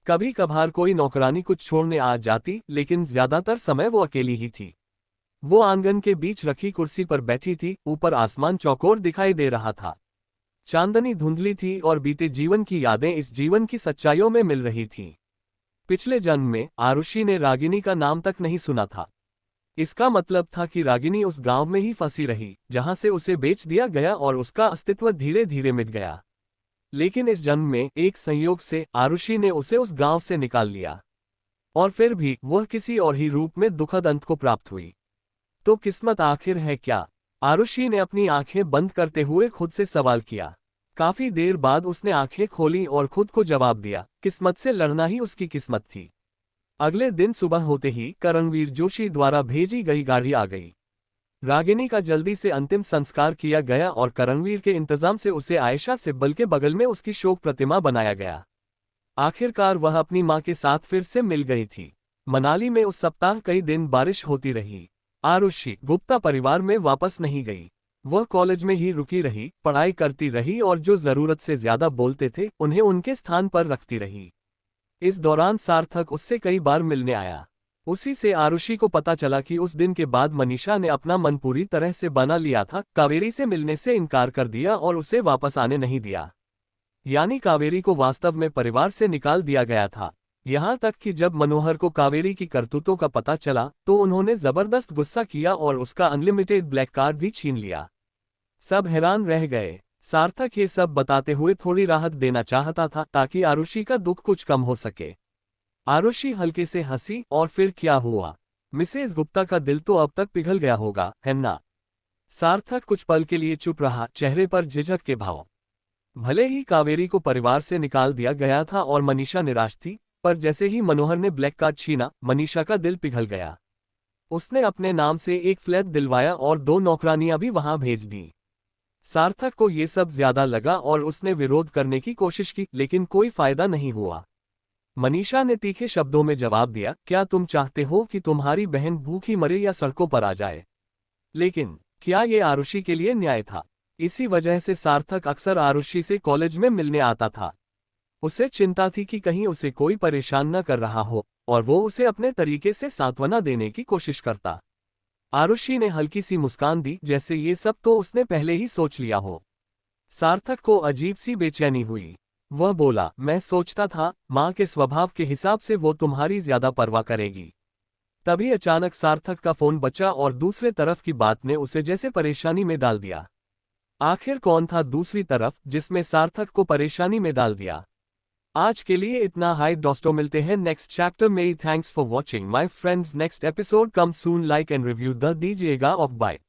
कभी कभार कोई नौकरानी कुछ छोड़ने आ जाती, लेकिन ज्यादातर समय वो अकेली ही थी। वो आंगन के बीच रखी कुर्सी पर बैठी थी, ऊपर आसमान चौकोर दिखाई दे रहा था। चांदनी धुंधली थी और बीते जीवन की यादें इस जीवन की सच्चाइयों में मिल रही थीं। पिछले जन्म में आरुषि ने रागिनी का नाम तक नहीं सुना था। इसका मतलब था कि रागिनी उस गांव में ही फंसी रही, जहां से उसे बेच दिया गया और उसका अस्तित्व धीरे धीरे मिट गया। लेकिन इस जन्म में एक संयोग से आरुषि ने उसे उस गांव से निकाल लिया। और फिर भी वह किसी और ही रूप में दुखद अंत को प्राप्त हुई। तो किस्मत आखिर है क्या? आरुषि ने अपनी आंखें बंद करते हुए खुद से सवाल किया। काफी देर बाद उसने आंखें खोली और खुद को जवाब दिया, किस्मत से लड़ना ही उसकी किस्मत थी। अगले दिन सुबह होते ही करणवीर जोशी द्वारा भेजी गई गाड़ी आ गई। रागिनी का जल्दी से अंतिम संस्कार किया गया और करणवीर के इंतजाम से उसे आयशा सिब्बल के बगल में उसकी शोक प्रतिमा बनाया गया। आखिरकार वह अपनी मां के साथ फिर से मिल गई थी। मनाली में उस सप्ताह कई दिन बारिश होती रही। आरुषि गुप्ता परिवार में वापस नहीं गई। वह कॉलेज में ही रुकी रही, पढ़ाई करती रही और जो जरूरत से ज्यादा बोलते थे उन्हें उनके स्थान पर रखती रही। इस दौरान सार्थक उससे कई बार मिलने आया। उसी से आरुषि को पता चला कि उस दिन के बाद मनीषा ने अपना मन पूरी तरह से बना लिया था, कावेरी से मिलने से इनकार कर दिया और उसे वापस आने नहीं दिया। यानी कावेरी को वास्तव में परिवार से निकाल दिया गया था। यहाँ तक कि जब मनोहर को कावेरी की करतूतों का पता चला तो उन्होंने जबरदस्त गुस्सा किया और उसका अनलिमिटेड ब्लैक कार्ड भी छीन लिया। सब हैरान रह गए। सार्थक ये सब बताते हुए थोड़ी राहत देना चाहता था ताकि आरुषि का दुख कुछ कम हो सके। आरुषि हल्के से हंसी, और फिर क्या हुआ? मिसेज गुप्ता का दिल तो अब तक पिघल गया होगा, है ना? सार्थक कुछ पल के लिए चुप रहा, चेहरे पर झिझक के भाव। भले ही कावेरी को परिवार से निकाल दिया गया था और मनीषा निराश थी, पर जैसे ही मनोहर ने ब्लैक कार्ड छीना, मनीषा का दिल पिघल गया। उसने अपने नाम से एक फ्लैट दिलवाया और 2 नौकरानियां भी वहां भेज दी। सार्थक को ये सब ज्यादा लगा और उसने विरोध करने की कोशिश की, लेकिन कोई फायदा नहीं हुआ। मनीषा ने तीखे शब्दों में जवाब दिया, क्या तुम चाहते हो कि तुम्हारी बहन भूखी मरे या सड़कों पर आ जाए? लेकिन क्या ये आरुषि के लिए न्याय था? इसी वजह से सार्थक अक्सर आरुषि से कॉलेज में मिलने आता था। उसे चिंता थी कि कहीं उसे कोई परेशान न कर रहा हो, और वो उसे अपने तरीके से सांत्वना देने की कोशिश करता। आरुषि ने हल्की सी मुस्कान दी, जैसे ये सब तो उसने पहले ही सोच लिया हो। सार्थक को अजीब सी बेचैनी हुई। वह बोला, मैं सोचता था माँ के स्वभाव के हिसाब से वो तुम्हारी ज्यादा परवाह करेगी। तभी अचानक सार्थक का फोन बजा और दूसरे तरफ की बात ने उसे जैसे परेशानी में डाल दिया। आखिर कौन था दूसरी तरफ जिसमें सार्थक को परेशानी में डाल दिया? आज के लिए इतना हाई दोस्तों, मिलते हैं नेक्स्ट चैप्टर में। Thanks for watching my friends, next episode come soon, like and review the दीजिएगा ऑफ बाय।